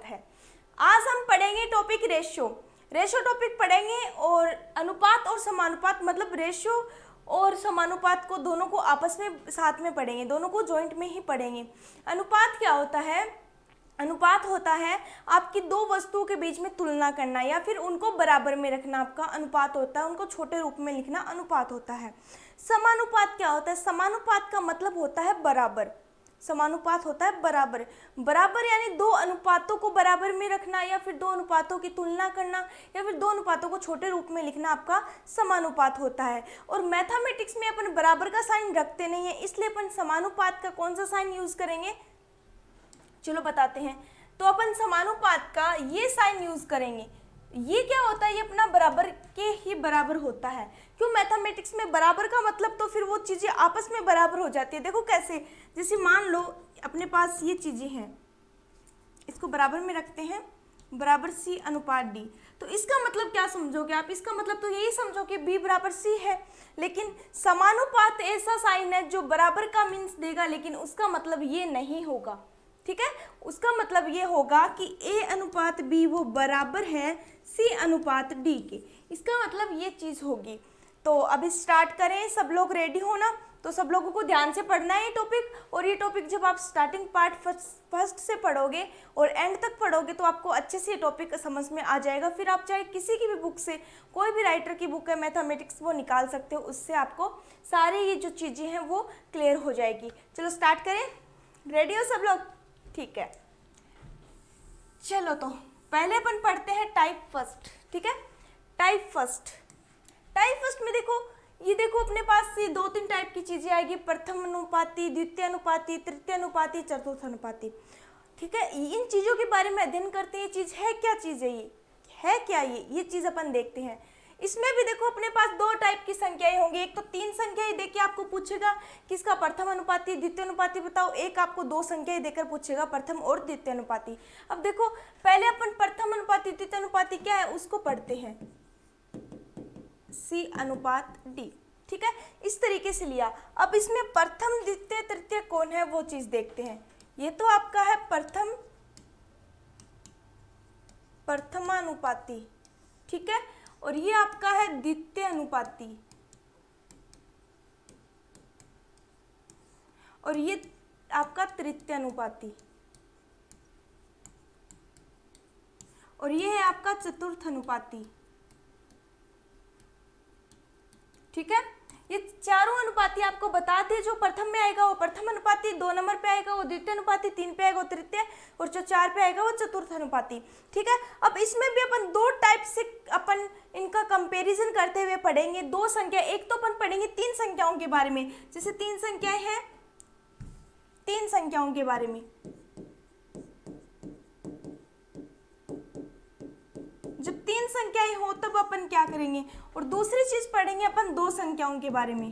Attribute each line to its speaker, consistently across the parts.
Speaker 1: स्वागत है। आज हम पढ़ेंगे टॉपिक रेशियो। रेशियो टॉपिक पढ़ेंगे और अनुपात और समानुपात, मतलब रेशियो और समानुपात को दोनों को आपस में साथ में पढ़ेंगे, दोनों को जॉइंट में ही पढ़ेंगे। अनुपात क्या होता है? अनुपात होता है आपकी दो वस्तुओं के बीच में तुलना करना या फिर उनको बराबर में रखना, आपका अनुपात होता है। उनको छोटे रूप में लिखना अनुपात होता है। समानुपात क्या होता है? समानुपात का मतलब होता है बराबर। समानुपात होता है बराबर। बराबर यानी दो अनुपातों को बराबर में रखना या फिर दो अनुपातों की तुलना करना या फिर दो अनुपातों को छोटे रूप में लिखना आपका समानुपात होता है। और मैथमेटिक्स में अपन बराबर का साइन रखते नहीं है, इसलिए अपन समानुपात का कौन सा साइन यूज करेंगे, चलो बताते हैं। तो अपन समानुपात का ये साइन यूज करेंगे। ये क्या होता है? ये अपना बराबर के ही बराबर होता है। क्यों? मैथमेटिक्स में बराबर का मतलब तो फिर वो चीजें आपस में बराबर हो जाती है। देखो कैसे, जैसे मान लो अपने पास ये चीजें हैं, इसको बराबर में रखते हैं, बराबर सी अनुपात डी। तो इसका मतलब क्या समझोगे आप? इसका मतलब तो यही समझो कि बी बराबर सी है। लेकिन समानुपात ऐसा साइन है जो बराबर का मीन्स देगा, लेकिन उसका मतलब ये नहीं होगा। ठीक है, उसका मतलब ये होगा कि ए अनुपात बी वो बराबर है सी अनुपात डी के। इसका मतलब ये चीज होगी। तो अभी स्टार्ट करें, सब लोग रेडी हो ना? तो सब लोगों को ध्यान से पढ़ना है ये टॉपिक। और ये टॉपिक जब आप स्टार्टिंग पार्ट फर्स्ट से पढ़ोगे और एंड तक पढ़ोगे तो आपको अच्छे से ये टॉपिक समझ में आ जाएगा। फिर आप चाहे किसी की भी बुक से, कोई भी राइटर की बुक है मैथमेटिक्स, वो निकाल सकते हो। उससे आपको सारी ये जो चीज़ें हैं वो क्लियर हो जाएगी। चलो स्टार्ट करें, रेडी हो सब लोग? ठीक है, चलो तो पहले अपन पढ़ते हैं टाइप फर्स्ट। ठीक है, टाइप फर्स्ट। टाइप फर्स्ट में देखो, ये देखो अपने पास ये दो तीन टाइप की चीजें आएगी, प्रथम अनुपाती, द्वितीय अनुपाती, तृतीय अनुपाती, चतुर्थ अनुपाती। ठीक है, इन चीजों के बारे में अध्ययन करते हैं। ये चीज है क्या? चीज है ये है क्या? ये चीज अपन देखते हैं। इसमें भी देखो अपने पास दो टाइप की संख्याएं होंगी। एक तो तीन संख्याएं देके आपको पूछेगा किसका प्रथम अनुपाती द्वितीय अनुपाती बताओ। एक आपको दो संख्याएं देकर पूछेगा प्रथम और द्वितीय अनुपाती। अब देखो पहले अपन प्रथम अनुपाती द्वितीय अनुपाती क्या है उसको पढ़ते हैं, सी अनुपात डी। ठीक है, इस तरीके से लिया। अब इसमें प्रथम द्वितीय तृतीय कौन है वो चीज देखते हैं। ये तो आपका है प्रथमानुपाती, ठीक है, और ये आपका है द्वितीय अनुपाती, और ये आपका तृतीय अनुपाती, और ये है आपका चतुर्थ अनुपाती। ठीक है, ये चारों अनुपाती आपको बताते हैं। जो प्रथम में आएगा वो प्रथम अनुपाती, 2 नंबर पे आएगा वो द्वितीय अनुपाती, 3 पे आएगा वो तृतीय, और जो 4 पे आएगा वो चतुर्थ अनुपाती। ठीक है, अब इसमें भी अपन दो टाइप से अपन इनका कंपैरिजन करते हुए पढ़ेंगे। दो संख्या, एक तो अपन पढ़ेंगे तीन संख्याओं के बारे में। जैसे तीन संख्याएं हैं, तीन संख्याओं के बारे में। जब तीन संख्याएं हो तब अपन क्या करेंगे। और दूसरी चीज पढ़ेंगे अपन दो संख्याओं के बारे में।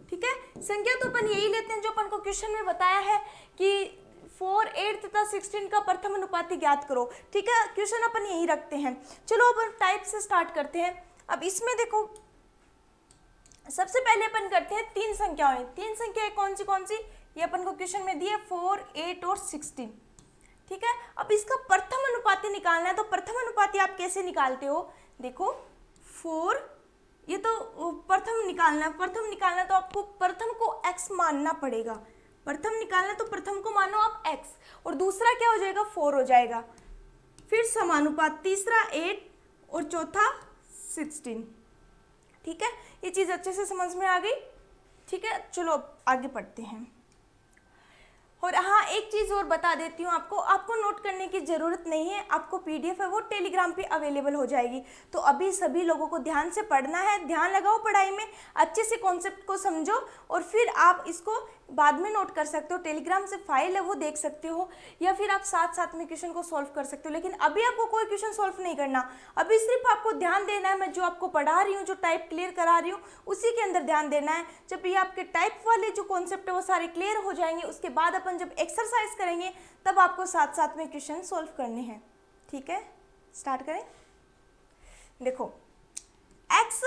Speaker 1: ठीक है, संख्या तो अपन यही लेते हैं जो अपन को क्वेश्चन में बताया है कि 4, 8 तथा 16 का प्रथम अनुपाती ज्ञात करो। ठीक है, क्वेश्चन अपन यही रखते हैं। चलो अपन टाइप से स्टार्ट करते हैं। अब इसमें देखो सबसे पहले अपन करते हैं तीन संख्याएं। तीन संख्याएं कौन सी? ये अपन को क्वेश्चन में दिए 4, 8 और 16। ठीक है, अब इसका प्रथम अनुपाती निकालना है। तो प्रथम अनुपाती आप कैसे निकालते हो? देखो 4, ये तो प्रथम निकालना है। प्रथम निकालना तो आपको प्रथम को x मानना पड़ेगा। प्रथम निकालना तो प्रथम को मानो आप x, और दूसरा क्या हो जाएगा? 4 हो जाएगा। फिर समानुपात, तीसरा 8 और चौथा 16। ठीक है, ये चीज अच्छे से समझ में आ गई। ठीक है, चलो अब आगे पढ़ते हैं। और हाँ, एक चीज़ और बता देती हूँ आपको नोट करने की ज़रूरत नहीं है। आपको पीडीएफ है वो टेलीग्राम पे अवेलेबल हो जाएगी। तो अभी सभी लोगों को ध्यान से पढ़ना है, ध्यान लगाओ पढ़ाई में, अच्छे से कॉन्सेप्ट को समझो और फिर आप इसको बाद में नोट कर सकते हो। टेलीग्राम से फाइल है वो देख सकते हो, या फिर आप साथ साथ में क्वेश्चन को सॉल्व कर सकते हो। लेकिन अभी आपको कोई क्वेश्चन सॉल्व नहीं करना, अभी सिर्फ आपको ध्यान देना है। मैं जो आपको पढ़ा रही हूँ, जो टाइप क्लियर करा रही हूँ, उसी के अंदर ध्यान देना है। जब ये आपके टाइप वाले जो कॉन्सेप्ट है वो सारे क्लियर हो जाएंगे, उसके बाद अपन जब एक्सरसाइज करेंगे तब आपको साथ साथ में क्वेश्चन सॉल्व करने हैं। ठीक है, स्टार्ट करें। देखो x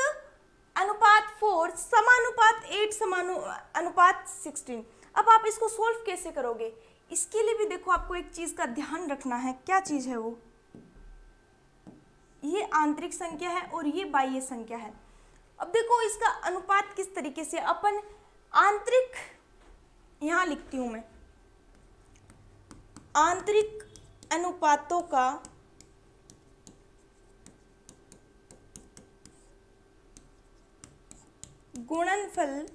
Speaker 1: अनुपात 4 समानुपात 8 समानुपात 16। अब आप इसको सोल्व कैसे करोगे, इसके लिए भी देखो आपको एक चीज़ का ध्यान रखना है। क्या चीज़ है वो, ये आंतरिक संख्या है और ये बाह्य संख्या है। अब देखो इसका अनुपात किस तरीके से अपन आंतरिक, यहाँ लिखती हूँ मैं, आंतरिक अनुपातों का गुणनफल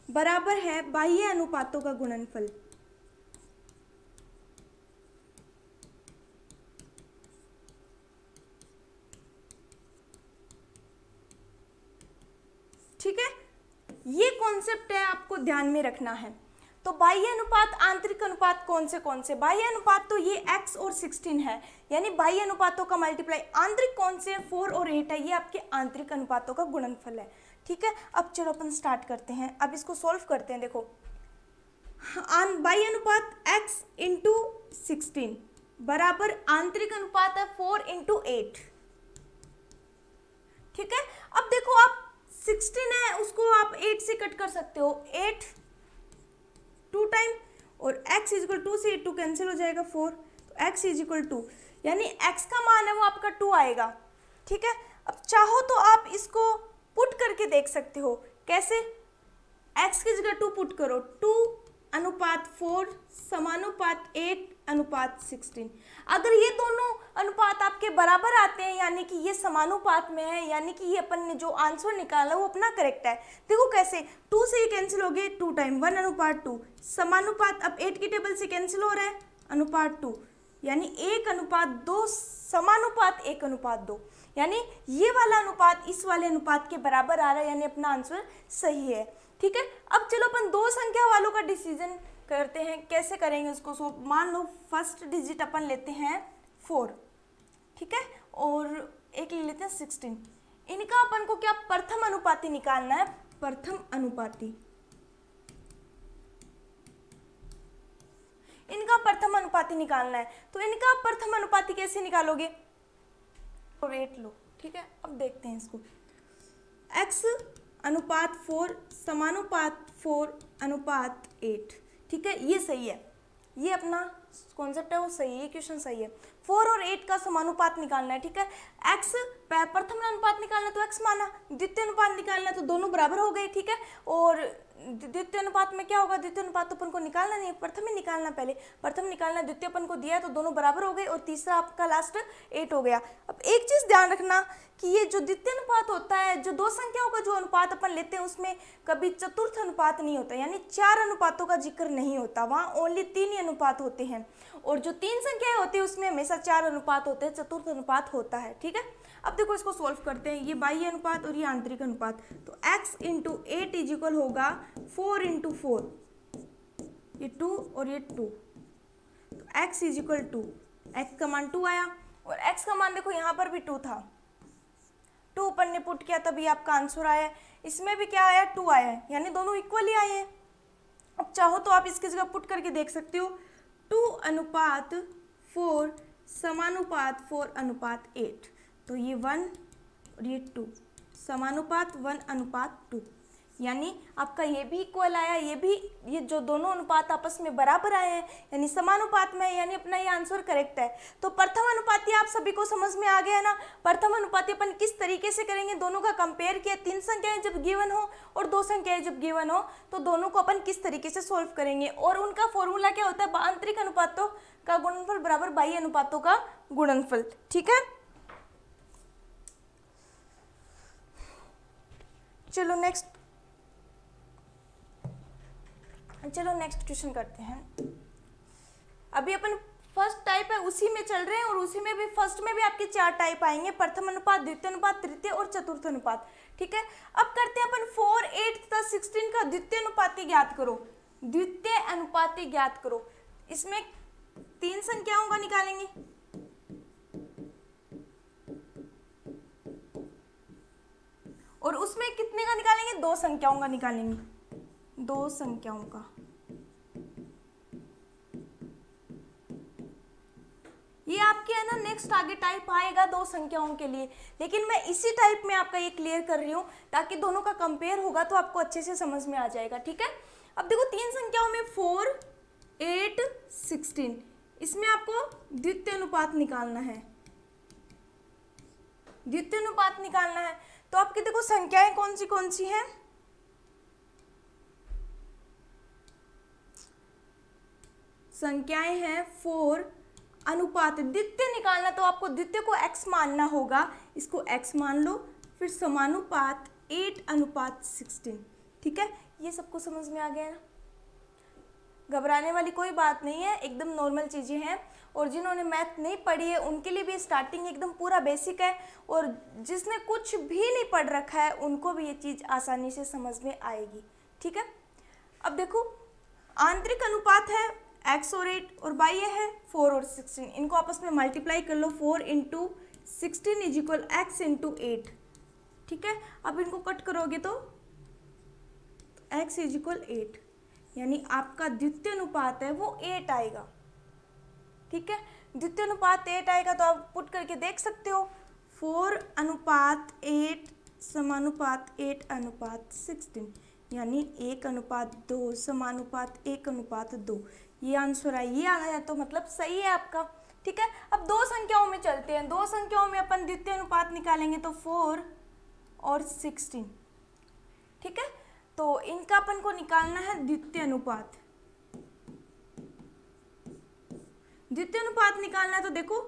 Speaker 1: बराबर है बाह्य अनुपातों का गुणनफल। ठीक है, ये कॉन्सेप्ट है, आपको ध्यान में रखना है। तो बाह्य अनुपात आंतरिक अनुपात कौन से, बाह्य अनुपात तो ये x और 16 है, यानी बाह्य अनुपातों का मल्टीप्लाई। आंतरिक कौन से 4 और 8 है, ये आपके आंतरिक अनुपातों का गुणनफल है। ठीक है, अब चलो अपन स्टार्ट करते हैं, अब इसको सॉल्व करते हैं। देखो बाह्य अनुपात x इंटू 16 बराबर आंतरिक अनुपात है 4 इंटू 8। ठीक है, अब देखो आप 16 है उसको आप 8 से कट कर सकते हो, 8 2 टाइम, और x इजिकल 2 से 2 कैंसिल हो जाएगा 4, तो x इजिकल 2, यानी x का मान है वो आपका 2 आएगा। ठीक है, अब चाहो तो आप इसको पुट करके देख सकते हो। कैसे, x की जगह 2 पुट करो, 2 अनुपात 4 समानुपात 8 अनुपात 16। अगर ये दोनों अनुपात आपके बराबर आते हैं, यानी कि ये समानुपात में है, यानी कि ये अपन ने जो आंसर निकाला वो अपना करेक्ट है। देखो कैसे, 2 से ये कैंसिल हो गए 2 टाइम, 1 अनुपात 2, समानुपात अब 8 की टेबल से कैंसिल हो रहा है, अनुपात 2, यानी 1 अनुपात 2 समानुपात 1 अनुपात 2, यानी ये वाला अनुपात इस वाले अनुपात के बराबर आ रहा है, यानी अपना आंसर सही है। ठीक है, अब चलो अपन दो संख्या वालों का डिसीजन करते हैं, कैसे करेंगे उसको। सो मान लो फर्स्ट डिजिट अपन लेते हैं 4, ठीक है, और एक ले लेते हैं 16। इनका अपन को क्या प्रथम अनुपाती निकालना है, प्रथम अनुपाती, इनका प्रथम अनुपाती निकालना है। तो इनका प्रथम अनुपाती कैसे निकालोगे, वेट लो। ठीक है, अब देखते हैं इसको, x अनुपात 4 समानुपात 4 अनुपात 8। ठीक है, ये सही है, ये अपना कॉन्सेप्ट है वो सही है, क्वेश्चन सही है। 4 और 8 का समानुपात निकालना है। ठीक है, x प्रथम अनुपात निकालना तो x माना, द्वितीय अनुपात निकालना तो दोनों बराबर हो गए। ठीक है, और द्वितीय अनुपात में क्या होगा, द्वितीय अनुपात तो अपन को निकालना नहीं है, प्रथम ही निकालना, पहले प्रथम निकालना, द्वितीय अपन को दिया है तो दोनों बराबर हो गए, और तीसरा आपका लास्ट 8 हो गया। अब एक चीज ध्यान रखना कि ये जो द्वितीय अनुपात होता है, जो दो संख्याओं का जो अनुपात अपन लेते हैं उसमें कभी चतुर्थ अनुपात नहीं होता, यानी 4 अनुपातों का जिक्र नहीं होता, वहाँ ओनली 3 ही अनुपात होते हैं, और जो 3 संख्याएं होती है उसमें हमेशा 4 अनुपात होते हैं, चतुर्थ अनुपात होता है। ठीक है, अब देखो इसको सोल्व करते हैं, ये बाह्य अनुपात और ये आंतरिक अनुपात, तो x इंटू 8 इज इक्वल होगा 4 इंटू 4, ये 2 और ये 2, तो x इज इक्वल 2, x का मान 2 आया, और x का मान देखो यहाँ पर भी 2 था, 2 अपन ने पुट किया तभी आपका आंसर आया, इसमें भी क्या आया 2 आया है, यानी दोनों इक्वली आए हैं। अब चाहो तो आप इसकी जगह पुट करके देख सकते हो, 2 अनुपात 4 समानुपात 4 अनुपात 8, तो ये 1 और ये 2 समानुपात 1 अनुपात 2, यानी आपका ये भी इक्वल आया, ये भी, ये जो दोनों अनुपात आपस में बराबर आए हैं यानी समानुपात में, यानी अपना ये आंसर करेक्ट है। तो प्रथम अनुपाती आप सभी को समझ में आ गया ना, प्रथम अनुपाती अपन किस तरीके से करेंगे, दोनों का कंपेयर किया, 3 संख्याएं जब गिवन हो और 2 संख्याएं जब गिवन हो तो दोनों को अपन किस तरीके से सोल्व करेंगे, और उनका फॉर्मूला क्या होता है, आंतरिक अनुपातों का गुणनफल बराबर बाह्य अनुपातों का गुणनफल। ठीक है, चलो नेक्स्ट क्वेश्चन करते हैं। अभी अपन फर्स्ट टाइप है उसी में चल रहे हैं, और उसी में भी फर्स्ट में भी आपके 4 टाइप आएंगे, प्रथम अनुपात, द्वितीय अनुपात, तृतीय और चतुर्थ अनुपात। ठीक है, अब करते हैं अपन 4, 8 तथा 16 का द्वितीय अनुपाती ज्ञात करो, द्वितीय अनुपाती ज्ञात करो। इसमें 3 संख्याओं का निकालेंगे, और उसमें कितने का निकालेंगे, 2 संख्याओं का निकालेंगे, 2 संख्याओं का। ये आप आपके है ना नेक्स्ट आगे टाइप आएगा दो संख्याओं के लिए, लेकिन मैं इसी टाइप में आपका ये क्लियर कर रही हूँ ताकि दोनों का कंपेयर होगा तो आपको अच्छे से समझ में आ जाएगा, ठीक है। अब देखो तीन संख्याओं में 4, 8, 16, इसमें आपको द्वितीय अनुपात निकालना है, द्वितीय अनुपात निकालना है। तो आपकी देखो संख्याएं कौन सी हैं, संख्याएं हैं 4 अनुपात, द्वितीय निकालना तो आपको द्वितीय को x मानना होगा, इसको x मान लो, फिर समानुपात 8 अनुपात 16, ठीक है। ये सबको समझ में आ गया ना, घबराने वाली कोई बात नहीं है, एकदम नॉर्मल चीज़ें हैं। और जिन्होंने मैथ नहीं पढ़ी है उनके लिए भी स्टार्टिंग एकदम पूरा बेसिक है, और जिसने कुछ भी नहीं पढ़ रखा है उनको भी ये चीज़ आसानी से समझ में आएगी, ठीक है। अब देखो आंतरिक अनुपात है x और 8 और बाह्य है 4 और 16, इनको आपस में मल्टीप्लाई कर लो, 4 into 16 is equal x into 8, ठीक है। अब इनको कट करोगे तो x इज इक्वल 8, यानी आपका द्वितीय अनुपात है वो 8 आएगा, ठीक है। द्वितीय अनुपात 8 आएगा तो आप पुट करके देख सकते हो, 4 अनुपात 8 समानुपात 8 अनुपात 16, यानी 1 अनुपात 2 समानुपात 1 अनुपात 2, ये आंसर है, ये आ गया तो मतलब सही है आपका, ठीक है। अब दो संख्याओं में चलते हैं, दो संख्याओं में अपन द्वितीय अनुपात निकालेंगे तो 4 और 16, ठीक है। तो इनका अपन को निकालना है द्वितीय अनुपात, द्वितीय अनुपात निकालना है तो देखो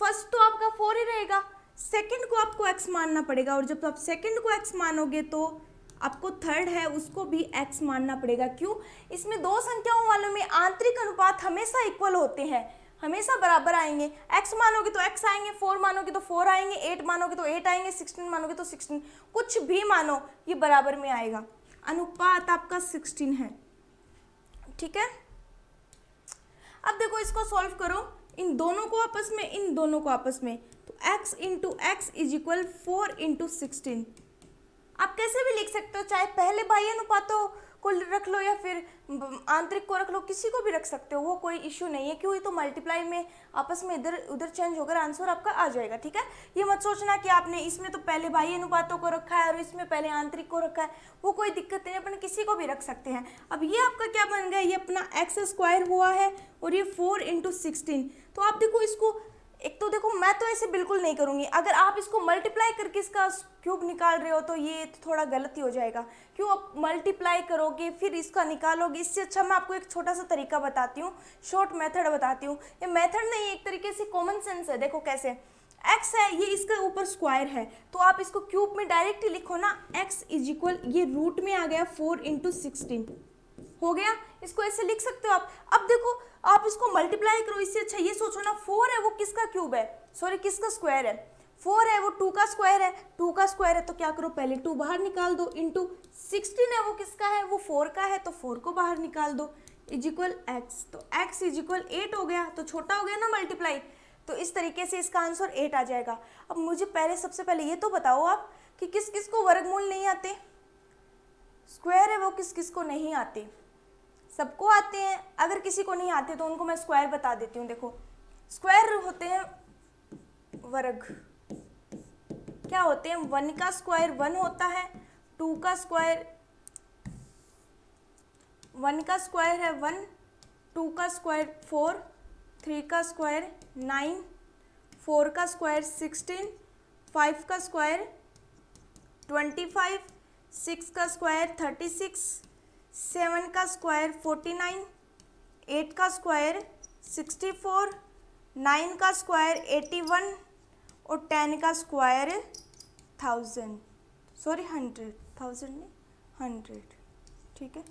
Speaker 1: फर्स्ट तो आपका 4 ही रहेगा, सेकंड को आपको x मानना पड़ेगा, और जब आप सेकंड को x मानोगे तो आपको थर्ड है उसको भी x मानना पड़ेगा। क्यों? इसमें दो संख्याओं वालों में आंतरिक अनुपात हमेशा इक्वल होते हैं, हमेशा बराबर आएंगे। x मानोगे तो x आएंगे, 4 मानोगे तो 4 आएंगे, 8 मानोगे तो 8 आएंगे, 16 मानोगे तो 16, कुछ भी मानो ये बराबर में आएगा। अनुपात आपका 16 है, ठीक है। अब देखो इसको सॉल्व करो, इन दोनों को आपस में, इन दोनों को आपस में, तो x into x is equal 4 into 16। आप कैसे भी लिख सकते हो, चाहे पहले बाह्य अनुपातों को रख लो या फिर आंतरिक को रख लो, किसी को भी रख सकते हो, वो कोई इश्यू नहीं है। क्यों? ये तो मल्टीप्लाई में आपस में इधर उधर चेंज होकर आंसर आपका आ जाएगा, ठीक है। ये मत सोचना कि आपने इसमें तो पहले बाह्य अनुपातों को रखा है और इसमें पहले आंतरिक को रखा है, वो कोई दिक्कत नहीं है, अपन किसी को भी रख सकते हैं। अब ये आपका क्या बन गया, ये अपना एक्स स्क्वायर हुआ है और ये 4 इंटू 16। तो आप देखो इसको, एक तो देखो मैं तो ऐसे बिल्कुल नहीं करूँगी, अगर आप इसको मल्टीप्लाई करके इसका क्यूब निकाल रहे हो तो ये थोड़ा गलती हो जाएगा। क्यों? आप मल्टीप्लाई करोगे फिर इसका निकालोगे, इससे अच्छा मैं आपको एक छोटा सा तरीका बताती हूँ, शॉर्ट मेथड बताती हूँ। ये मेथड नहीं, एक तरीके से कॉमन सेंस है। देखो कैसे, x है, ये इसका ऊपर स्क्वायर है, तो आप इसको क्यूब में डायरेक्ट ही लिखो ना, x इज इक्वल, ये रूट में आ गया 4 इंटू 16 हो गया, इसको ऐसे लिख सकते हो आप। अब देखो आप इसको मल्टीप्लाई करो, इससे अच्छा ये सोचो ना, 4 है वो किसका क्यूब है, सॉरी किसका स्क्वायर है, 4 है वो 2 का स्क्वायर है, 2 का स्क्वायर है तो क्या करो, पहले 2 बाहर निकाल दो, इंटू 16 है वो किसका है, वो 4 का है, तो 4 को बाहर निकाल दो, इज इक्वल एक्स, तो x इज इक्वल 8 हो गया, तो छोटा हो गया ना मल्टीप्लाई, तो इस तरीके से इसका आंसर 8 आ जाएगा। अब मुझे पहले, सबसे पहले ये तो बताओ आप कि किस किस को वर्गमूल नहीं आते, स्क्वायर है वो किस किस को नहीं आते, सबको आते हैं। अगर किसी को नहीं आते तो उनको मैं स्क्वायर बता देती हूँ। देखो स्क्वायर होते हैं वर्ग, क्या होते हैं, 1 का स्क्वायर 1 होता है, 2 का स्क्वायर, 1 का स्क्वायर है 1, 2 का स्क्वायर 4, 3 का स्क्वायर 9, 4 का स्क्वायर 16, 5 का स्क्वायर 25, 6 का स्क्वायर 36, 7 का स्क्वायर 49, 8 का स्क्वायर 64, 9 का स्क्वायर 81 और 10 का स्क्वायर 1000, सॉरी 100 नहीं 100, ठीक है।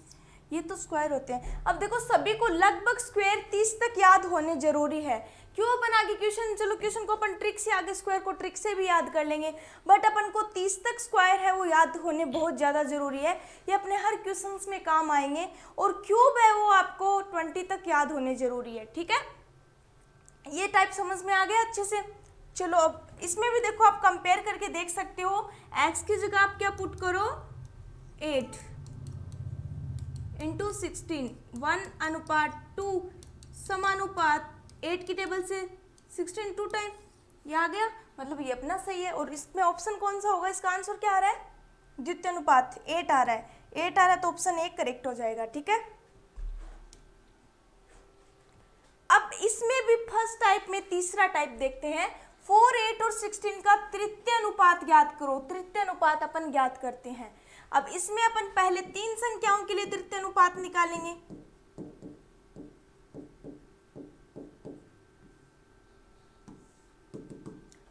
Speaker 1: ये तो स्क्वायर होते हैं। अब देखो सभी को लगभग स्क्वायर 30 तक याद होने जरूरी है। क्यों? अपन आगे क्वेश्चन, चलो क्वेश्चन को अपन ट्रिक से, आगे स्क्वायर को ट्रिक से भी याद कर लेंगे, बट अपन को 30 तक स्क्वायर है वो याद होने बहुत ज़्यादा ज़रूरी है। ये अपने हर क्वेश्चंस में काम आएंगे, और क्यूब है वो आपको 20 तक याद होने ज़रूरी है, ठीक है। ये टाइप समझ में आ गया अच्छे से। चलो अब इसमें भी देखो आप कंपेयर करके देख सकते हो, एक्स की जगह आप क्या पुट करो, 8 इंटू 16, 1 अनुपात 2 समानुपात 8 की टेबल से 16 2 टाइम, ये आ गया, मतलब ये अपना सही है। और इसमें ऑप्शन कौन सा होगा, इसका आंसर क्या आ रहा है, द्वितीय अनुपात 8 आ रहा है। 8 आ रहा है तो ऑप्शन 1 करेक्ट हो जाएगा। ठीक है, अब इसमें भी फर्स्ट टाइप में तीसरा टाइप देखते हैं। 4, 8 और 16 का तृतीय अनुपात ज्ञात करो। तृतीय अनुपात अपन ज्ञात करते हैं। अब इसमें अपन पहले 3 संख्याओं के लिए तृतीय अनुपात निकालेंगे।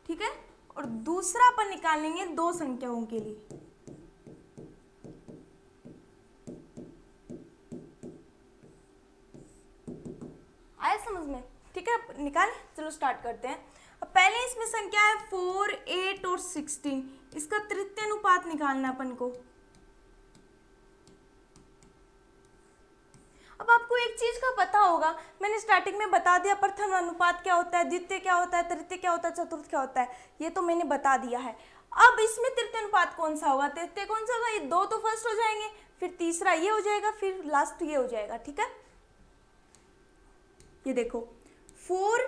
Speaker 1: ठीक है, और दूसरा अपन निकालेंगे 2 संख्याओं के लिए। आया समझ में? ठीक है, निकाल, चलो स्टार्ट करते हैं। अब पहले इसमें संख्या है 4, 8 और 16, इसका तृतीय अनुपात निकालना अपन को। अब आपको एक चीज का पता होगा, मैंने स्टार्टिंग में बता दिया प्रथम अनुपात क्या होता है, द्वितीय क्या होता है, तृतीय क्या होता है, चतुर्थ क्या होता है, ये तो मैंने बता दिया है। अब इसमें तृतीय अनुपात कौन सा होगा, तृतीय कौन सा होगा, ये 2 तो फर्स्ट हो जाएंगे, फिर तीसरा ये हो जाएगा, फिर लास्ट ये हो जाएगा। ठीक है, ये देखो 4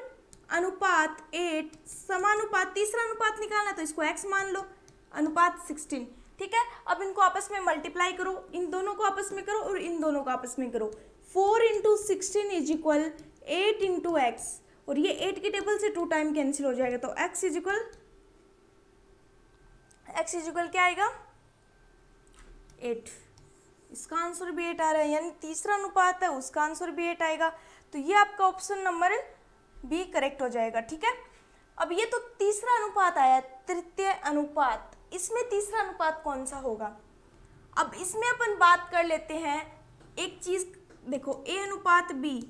Speaker 1: अनुपात 8 समानुपात, तीसरा अनुपात निकालना तो इसको x मान लो, अनुपात 16। ठीक है, अब इनको आपस में मल्टीप्लाई करो, इन दोनों को आपस में करो और इन दोनों को आपस में करो। 4 × 16 इज इक्वल 8 × x, और ये 8 की टेबल से 2 टाइम कैंसिल हो जाएगा, तो x इज इक्वल क्या आएगा, 8। इसका आंसर भी 8 आ रहा है, यानी तीसरा अनुपात है उसका आंसर भी 8 आएगा। तो ये आपका ऑप्शन नंबर बी करेक्ट हो जाएगा। ठीक है, अब ये तो तीसरा अनुपात आया, तृतीय अनुपात। इसमें तीसरा अनुपात कौन सा होगा, अब इसमें अपन बात कर लेते हैं एक चीज, देखो a अनुपात b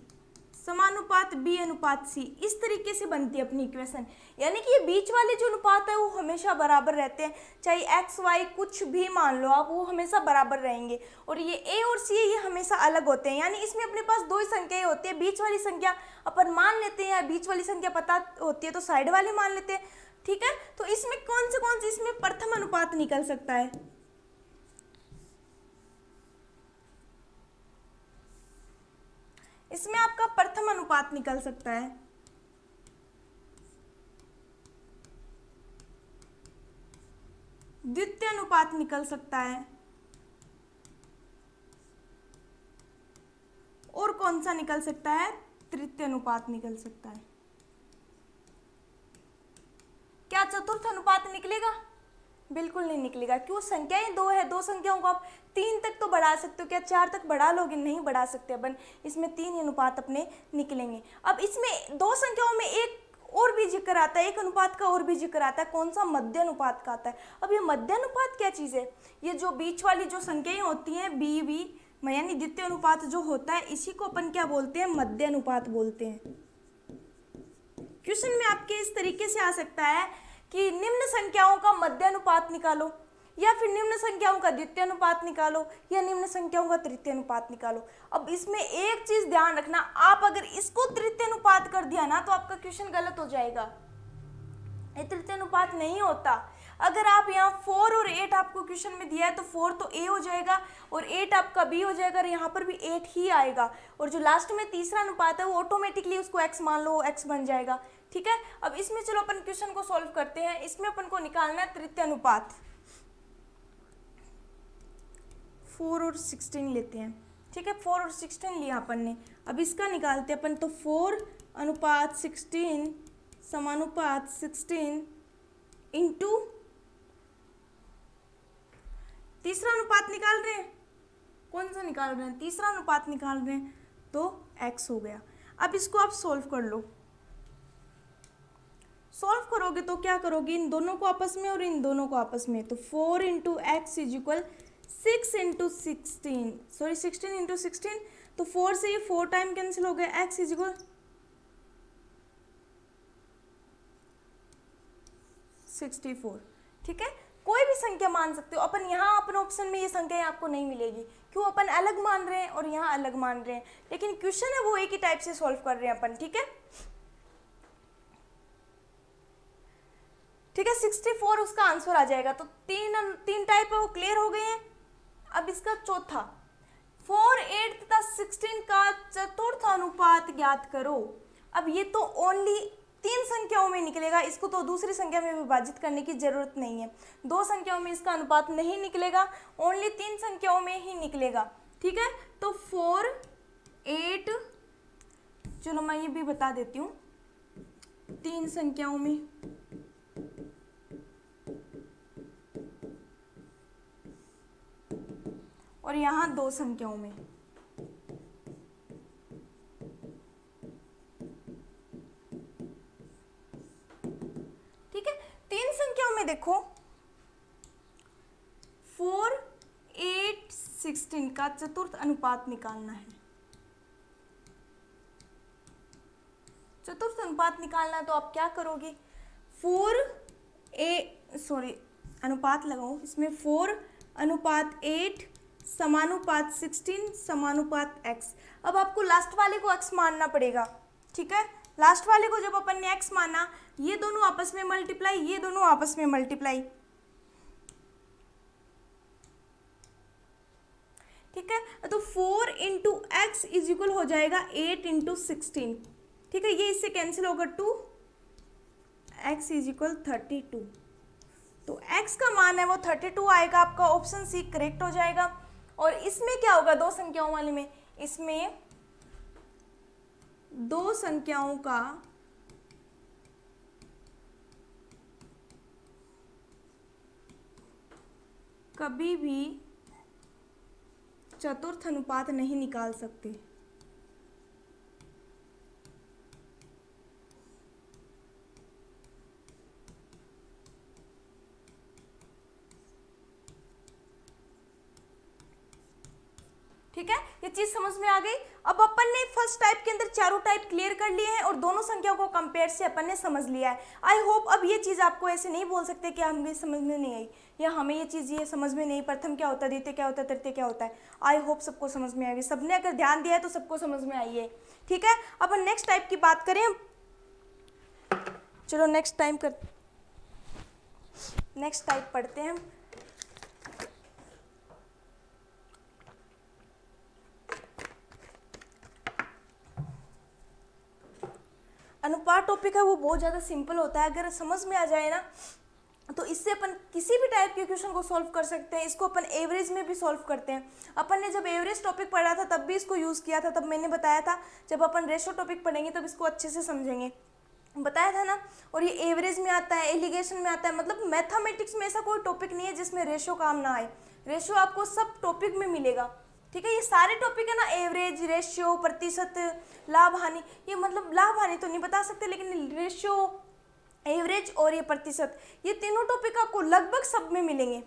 Speaker 1: समानुपात b अनुपात c, इस तरीके से बनती है अपनी इक्वेशन। यानी कि ये बीच वाले जो अनुपात है वो हमेशा बराबर रहते हैं, चाहे x y कुछ भी मान लो आप, वो हमेशा बराबर रहेंगे। और ये a और c ये हमेशा अलग होते हैं, यानी इसमें अपने पास 2 ही संख्याएं होती है, बीच वाली संख्या अपन मान लेते हैं, या बीच वाली संख्या पता होती है तो साइड वाली मान लेते हैं। ठीक है, तो इसमें कौन से इसमें प्रथम अनुपात निकल सकता है, इसमें आपका प्रथम अनुपात निकल सकता है। द्वितीय अनुपात निकल सकता है, और कौन सा निकल सकता है, तृतीय अनुपात निकल सकता है। क्या चतुर्थ अनुपात निकलेगा, बिल्कुल नहीं निकलेगा, क्यों, संख्याएं 2 है, 2 संख्याओं को आप 3 तक तो बढ़ा सकते हो, क्या 4 तक बढ़ा लोगे, नहीं बढ़ा सकते अपन, इसमें 3 अनुपात अपने निकलेंगे। अब इसमें 2 संख्याओं में एक और भी जिक्र आता है, एक अनुपात का और भी जिक्र आता है, कौन सा, मध्य अनुपात का आता है। अब ये मध्य अनुपात क्या चीज़ है, ये जो बीच वाली जो संख्याएं होती हैं बी वी, यानी द्वितीय अनुपात जो होता है, इसी को अपन क्या बोलते हैं, मध्य अनुपात बोलते हैं। क्वेश्चन में आपके इस तरीके से आ सकता है कि निम्न संख्याओं का मध्य अनुपात निकालो, या फिर निम्न संख्याओं का द्वितीय अनुपात निकालो, या निम्न संख्याओं का तृतीय अनुपात निकालो। अब इसमें एक चीज ध्यान रखना, आप अगर इसको तृतीय अनुपात कर दिया ना तो आपका क्वेश्चन गलत हो जाएगा, ये तृतीय अनुपात नहीं होता। अगर आप यहाँ 4 और 8 आपको क्वेश्चन में दिया है तो 4 तो a हो जाएगा और 8 आपका b हो जाएगा, और यहाँ पर भी 8 ही आएगा, और जो लास्ट में तीसरा अनुपात है वो ऑटोमेटिकली उसको x मान लो, x बन जाएगा। ठीक है, अब इसमें चलो अपन क्वेश्चन को सॉल्व करते हैं। इसमें अपन को निकालना है तृतीय अनुपात, 4 और 16 लेते हैं। ठीक है, 4 और 16 लिया अपन ने, अब इसका निकालते हैं अपन, तो 4 अनुपात 16 समानुपात 16 इंटू तीसरा अनुपात निकाल रहे हैं, कौन सा निकाल रहे हैं, तीसरा अनुपात निकाल रहे हैं, तो x हो गया। अब इसको आप सोल्व कर लो, सॉल्व करोगे तो क्या करोगे, इन दोनों को आपस में और इन दोनों को आपस में, तो 4 × x इज इक्वल 6 × 16, सॉरी 16 × 16, तो 4 से ये 4 टाइम कैंसिल हो गया, x इज इक्वल 64। ठीक है, कोई भी संख्या मान सकते हो अपन, यहाँ अपन ऑप्शन में ये संख्या आपको नहीं मिलेगी, क्यों, अपन अलग मान रहे हैं और यहाँ अलग मान रहे हैं, लेकिन क्वेश्चन है वो एक ही टाइप से सॉल्व कर रहे हैं अपन। ठीक है, ठीक है, 64 उसका आंसर आ जाएगा। तो तीन टाइप है वो क्लियर हो गए हैं। अब इसका चौथा, 4, 8 तथा 16 का चतुर्थ अनुपात ज्ञात करो। अब ये तो ओनली तीन संख्याओं में निकलेगा, इसको तो दूसरी संख्या में विभाजित करने की जरूरत नहीं है। दो संख्याओं में इसका अनुपात नहीं निकलेगा, ओनली तीन संख्याओं में ही निकलेगा। ठीक है, तो 4, 8, चलो मैं ये भी बता देती हूँ, तीन संख्याओं में और यहाँ दो संख्याओं में। ठीक है, तीन संख्याओं में देखो 4, 8, 16 का चतुर्थ अनुपात निकालना है। चतुर्थ अनुपात निकालना है तो आप क्या करोगे, अनुपात लगाओ इसमें, 4:8 समानुपात 16 समानुपात x। अब आपको लास्ट वाले को x मानना पड़ेगा। ठीक है, लास्ट वाले को जब अपन ने x माना, ये दोनों आपस में मल्टीप्लाई, ये दोनों आपस में मल्टीप्लाई। ठीक है, तो 4 इंटू एक्स इज इक्वल हो जाएगा 8 इंटू 16। ठीक है, ये इससे कैंसिल होगा 2, x इज इक्वल 32। तो x का मान है वो 32 आएगा, आपका ऑप्शन सी करेक्ट हो जाएगा। और इसमें क्या होगा, दो संख्याओं वाले में, इसमें दो संख्याओं का कभी भी चतुर्थ अनुपात नहीं निकाल सकते। ठीक है, ये चीज समझ में आ गई। अब अपन ने फर्स्ट टाइप के अंदर चारों टाइप क्लियर कर लिए हैं और दोनों संख्याओं को कंपेयर से अपन ने समझ लिया है। आई होप अब ये चीज आपको ऐसे नहीं बोल सकते कि हमें समझ में नहीं आई या हमें ये चीज ये समझ में नहीं, प्रथम क्या होता है, द्वितीय क्या होता है, तृतीय क्या होता है। आई होप सबको समझ में आएगी, सबने अगर ध्यान दिया है तो सबको समझ में आई है। ठीक है, अब नेक्स्ट टाइप की बात करें, चलो नेक्स्ट टाइप पढ़ते हैं। अनुपात टॉपिक है वो बहुत ज़्यादा सिंपल होता है, अगर समझ में आ जाए ना तो इससे अपन किसी भी टाइप के क्वेश्चन को सॉल्व कर सकते हैं। इसको अपन एवरेज में भी सॉल्व करते हैं। अपन ने जब एवरेज टॉपिक पढ़ा था तब भी इसको यूज़ किया था, तब मैंने बताया था जब अपन रेशो टॉपिक पढ़ेंगे तब इसको अच्छे से समझेंगे, बताया था ना। और ये एवरेज में आता है, एलिगेशन में आता है, मतलब मैथमेटिक्स में ऐसा कोई टॉपिक नहीं है जिसमें रेशो काम ना आए। रेशो आपको सब टॉपिक में मिलेगा। ठीक है, ये सारे टॉपिक है ना, एवरेज, रेशियो, प्रतिशत, लाभ हानि, ये मतलब लाभ हानि तो नहीं बता सकते लेकिन रेशियो, एवरेज और ये प्रतिशत, ये तीनों टॉपिक आपको लगभग सब में मिलेंगे।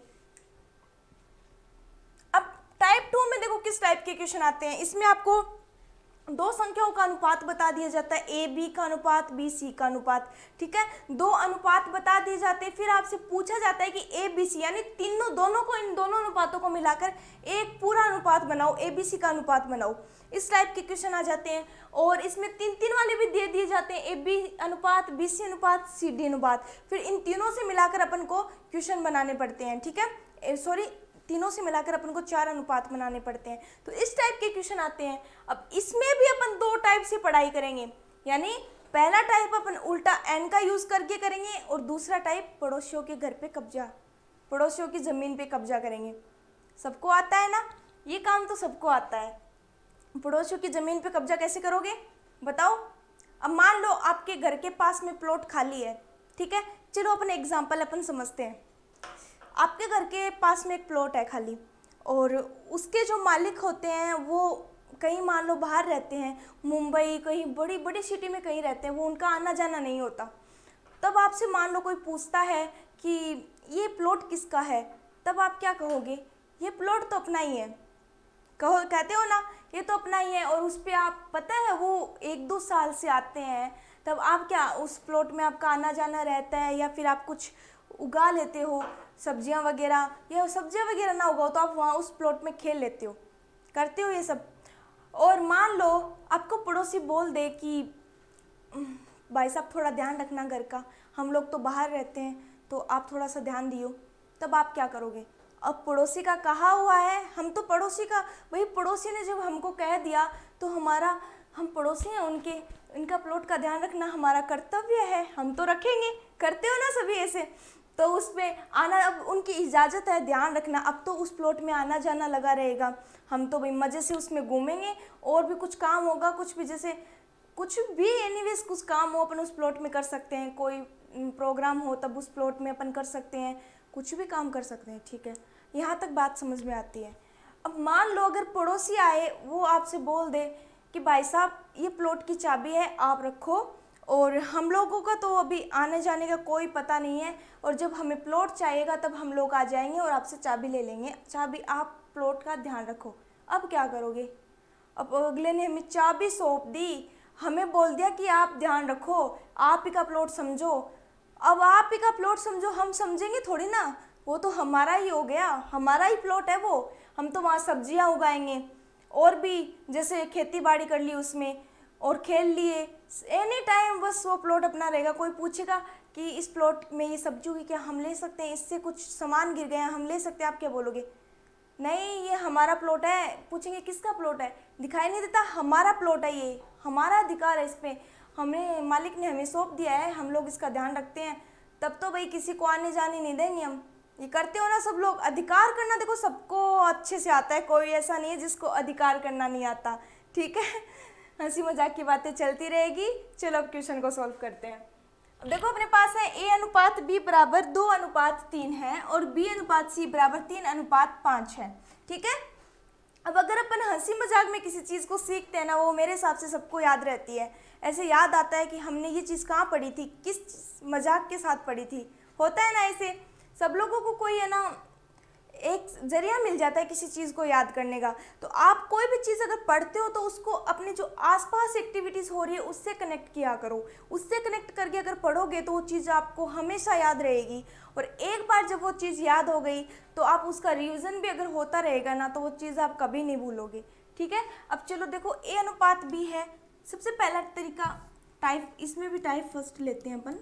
Speaker 1: अब टाइप 2 में देखो किस टाइप के क्वेश्चन आते हैं। इसमें आपको दो संख्याओं का अनुपात बता दिया जाता है, ए बी का अनुपात, बी सी का अनुपात। ठीक है, दो अनुपात बता दिए जाते हैं, फिर आपसे पूछा जाता है कि ए बी सी यानी दोनों को, इन दोनों अनुपातों को मिलाकर एक पूरा अनुपात बनाओ, ए बी सी का अनुपात बनाओ। इस टाइप के क्वेश्चन आ जाते हैं। और इसमें तीन वाले भी दे दिए जाते हैं, ए बी अनुपात, बी सी अनुपात, सी डी अनुपात। फिर इन तीनों से मिलाकर अपन को क्वेश्चन बनाने पड़ते हैं। ठीक है, तीनों से मिलाकर अपन को 4 अनुपात बनाने पड़ते हैं। तो इस टाइप के क्वेश्चन आते हैं। अब इसमें भी अपन दो टाइप से पढ़ाई करेंगे, यानी पहला टाइप अपन उल्टा एन का यूज करके करेंगे और दूसरा टाइप पड़ोसियों के घर पे कब्जा, पड़ोसियों की जमीन पे कब्जा करेंगे। सबको आता है ना, ये काम तो सबको आता है। पड़ोसियों की जमीन पे कब्जा कैसे करोगे बताओ। अब मान लो आपके घर के पास में प्लॉट खाली है। ठीक है, चलो अपन एग्जाम्पल अपन समझते हैं। आपके घर के पास में एक प्लॉट है खाली और उसके जो मालिक होते हैं वो कहीं मान लो बाहर रहते हैं, मुंबई कहीं बड़ी बड़ी सिटी में कहीं रहते हैं, वो उनका आना जाना नहीं होता। तब आपसे मान लो कोई पूछता है कि ये प्लॉट किसका है, तब आप क्या कहोगे, ये प्लॉट तो अपना ही है। कहते हो ना ये तो अपना ही है। और उस पर आप पता है वो 1-2 साल से आते हैं, तब आप क्या उस प्लॉट में आपका आना जाना रहता है या फिर आप कुछ उगा लेते हो सब्जियां वगैरह, या सब्जियां वगैरह ना उगाओ तो आप वहाँ उस प्लॉट में खेल लेते हो, करते हो ये सब। और मान लो आपको पड़ोसी बोल दे कि भाई साहब थोड़ा ध्यान रखना घर का, हम लोग तो बाहर रहते हैं तो आप थोड़ा सा ध्यान दियो, तब आप क्या करोगे। अब पड़ोसी का कहा हुआ है, हम तो पड़ोसी का, वही पड़ोसी ने जब हमको कह दिया तो हम पड़ोसी हैं उनके, इनका प्लॉट का ध्यान रखना हमारा कर्तव्य है, हम तो रखेंगे, करते हो ना सभी ऐसे। तो उस पर आना, अब उनकी इजाज़त है ध्यान रखना, अब तो उस प्लॉट में आना जाना लगा रहेगा, हम तो भाई मज़े से उसमें घूमेंगे, और भी कुछ काम होगा, कुछ भी जैसे कुछ भी एनीवेज कुछ काम हो अपन उस प्लॉट में कर सकते हैं, कोई प्रोग्राम हो तब उस प्लॉट में अपन कर सकते हैं, कुछ भी काम कर सकते हैं, ठीक है। यहाँ तक बात समझ में आती है। अब मान लो अगर पड़ोसी आए, वो आपसे बोल दे कि भाई साहब ये प्लॉट की चाबी है, आप रखो, और हम लोगों का तो अभी आने जाने का कोई पता नहीं है, और जब हमें प्लॉट चाहिएगा तब हम लोग आ जाएंगे और आपसे चाबी ले लेंगे, चाबी आप प्लॉट का ध्यान रखो। अब क्या करोगे? अब अगले ने हमें चाबी सौंप दी, हमें बोल दिया कि आप ध्यान रखो, आप ही का प्लॉट समझो। अब आप ही का प्लॉट समझो, हम समझेंगे थोड़ी ना, वो तो हमारा ही हो गया, हमारा ही प्लॉट है वो, हम तो वहाँ सब्जियाँ उगाएंगे, और भी जैसे खेती बाड़ी कर ली उसमें, और खेल लिए, एनी टाइम बस वो प्लॉट अपना रहेगा। कोई पूछेगा कि इस प्लॉट में ये सब्जी हुई, क्या हम ले सकते हैं, इससे कुछ सामान गिर गया हम ले सकते हैं, आप क्या बोलोगे? नहीं, ये हमारा प्लॉट है। पूछेंगे किसका प्लॉट है, दिखाई नहीं देता, हमारा प्लॉट है, ये हमारा अधिकार है, इस पर हमें मालिक ने हमें सौंप दिया है, हम लोग इसका ध्यान रखते हैं, तब तो भाई किसी को आने जाने नहीं देंगे हम। ये करते हो ना सब लोग। अधिकार करना देखो सबको अच्छे से आता है, कोई ऐसा नहीं है जिसको अधिकार करना नहीं आता, ठीक है। हंसी मजाक की बातें चलती रहेगी। चलो अब क्वेश्चन को सॉल्व करते हैं। अब देखो अपने पास है A/B बराबर 2:3 है, और B/C बराबर 3:5 है, ठीक है। अब अगर अपन हंसी मजाक में किसी चीज़ को सीखते हैं ना, वो मेरे हिसाब से सबको याद रहती है। ऐसे याद आता है कि हमने ये चीज़ कहाँ पढ़ी थी, किस मजाक के साथ पढ़ी थी, होता है ना ऐसे। सब लोगों को कोई है ना एक जरिया मिल जाता है किसी चीज़ को याद करने का। तो आप कोई भी चीज़ अगर पढ़ते हो तो उसको अपने जो आसपास एक्टिविटीज़ हो रही है उससे कनेक्ट किया करो, उससे कनेक्ट करके अगर पढ़ोगे तो वो चीज़ आपको हमेशा याद रहेगी। और एक बार जब वो चीज़ याद हो गई तो आप उसका रिवीजन भी अगर होता रहेगा ना, तो वो चीज़ आप कभी नहीं भूलोगे, ठीक है। अब चलो देखो A/B है। सबसे पहला तरीका टाइप, इसमें भी टाइप फर्स्ट लेते हैं अपन।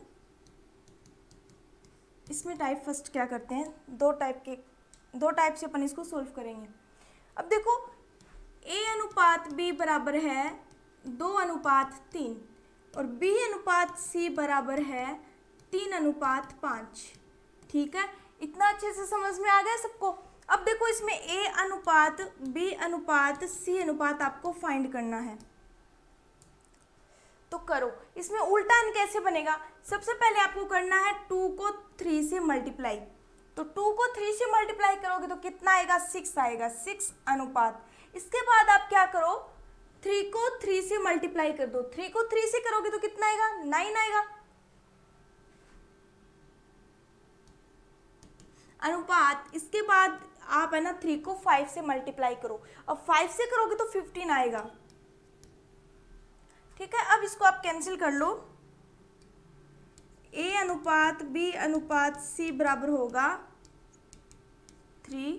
Speaker 1: इसमें टाइप फर्स्ट क्या करते हैं, दो टाइप से अपन इसको सोल्व करेंगे। अब देखो A/B बराबर है 2:3, और B/C बराबर है 3:5, ठीक है। इतना अच्छे से समझ में आ गया सबको। अब देखो इसमें A/B/C आपको फाइंड करना है, तो करो। इसमें उल्टा n कैसे बनेगा? सबसे पहले आपको करना है 2 को 3 से मल्टीप्लाई, तो 2 को 3 से मल्टीप्लाई करोगे तो कितना आएगा? 6 आएगा, 6:। इसके बाद आप क्या करो, 3 को 3 से मल्टीप्लाई कर दो, 3 को 3 से करोगे तो कितना आएगा? 9 आएगा। अनुपात, इसके बाद आप है ना 3 को 5 से मल्टीप्लाई करो, अब 5 से करोगे तो 15 आएगा, ठीक है। अब इसको आप कैंसिल कर लो। A/B/C बराबर होगा 3,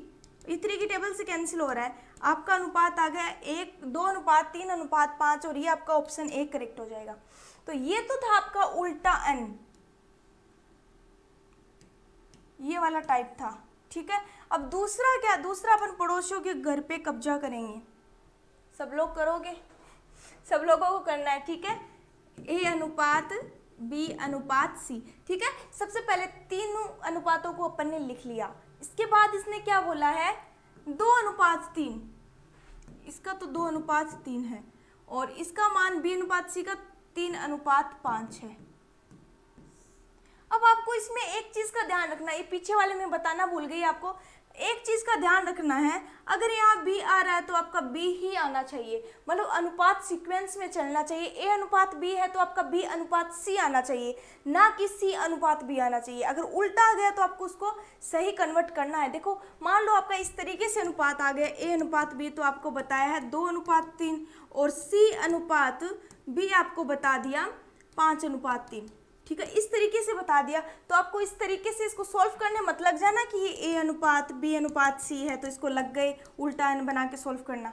Speaker 1: ये 3 की टेबल से कैंसिल हो रहा है। आपका अनुपात आ गया 2:3:5, और ये आपका ऑप्शन A करेक्ट हो जाएगा। तो ये तो था आपका उल्टा n, ये वाला टाइप था, ठीक है। अब दूसरा क्या? दूसरा अपन पड़ोसियों के घर पे कब्जा करेंगे। सब लोग करोगे, सब लोगों को करना है, ठीक है। A/B/C, ठीक है। सबसे पहले तीनों अनुपातों को अपन ने लिख लिया। इसके बाद इसने क्या बोला है? 2:3, इसका तो 2:3 है, और इसका मान B/C का 3:5 है। अब आपको इसमें एक चीज़ का ध्यान रखना है, ये पीछे वाले में बताना भूल गई आपको। एक चीज़ का ध्यान रखना है, अगर यहाँ B आ रहा है तो आपका B ही आना चाहिए, मतलब अनुपात सीक्वेंस में चलना चाहिए। A/B है तो आपका B/C आना चाहिए, ना कि C/B आना चाहिए। अगर उल्टा आ गया तो आपको उसको सही कन्वर्ट करना है। देखो मान लो आपका इस तरीके से अनुपात आ गया A/B, तो आपको बताया है 2:3, और C/B आपको बता दिया 5:3, ठीक है। इस तरीके से बता दिया, तो आपको इस तरीके से इसको सॉल्व करने मत लग जाना कि ये A/B/C है तो इसको लग गए उल्टा n बना के सॉल्व करना,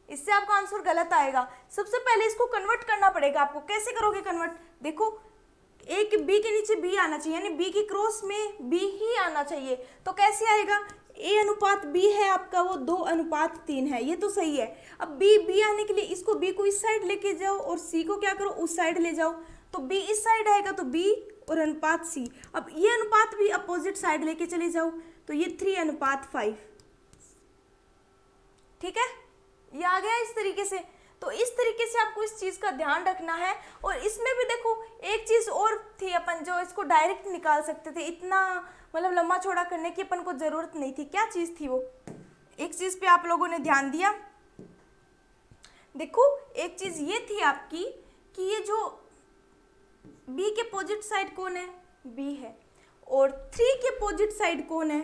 Speaker 1: इससे आपका आंसर गलत आएगा। सबसे पहले इसको कन्वर्ट करना पड़ेगा आपको। कैसे करोगे कन्वर्ट? देखो B के नीचे B आना चाहिए, यानी B की क्रॉस में B ही आना चाहिए। तो कैसे आएगा? ए अनुपात बी है आपका वो 2:3 है, ये तो सही है। अब बी आने के लिए इसको बी को इस साइड लेके जाओ और सी को क्या करो उस साइड ले जाओ, तो बी इस साइड आएगा तो बी और अनुपात सी। अब ये अनुपात भी अपोजिट साइड लेके चले जाओ तो ये 3:5। ठीक है, ये आ गया इस तरीके से। तो इस तरीके से आपको इस चीज़ का ध्यान रखना है। और इसमें भी देखो एक चीज़ और थी, अपन जो इसको डायरेक्ट निकाल सकते थे, इतना मतलब लंबा चौड़ा करने की अपन को ज़रूरत नहीं थी। क्या चीज़ थी वो? एक चीज़ पे आप लोगों ने ध्यान दिया, देखो एक चीज़ ये थी आपकी कि ये जो b के अपोजिट साइड कौन है? b है। और 3 के अपोजिट साइड कौन है?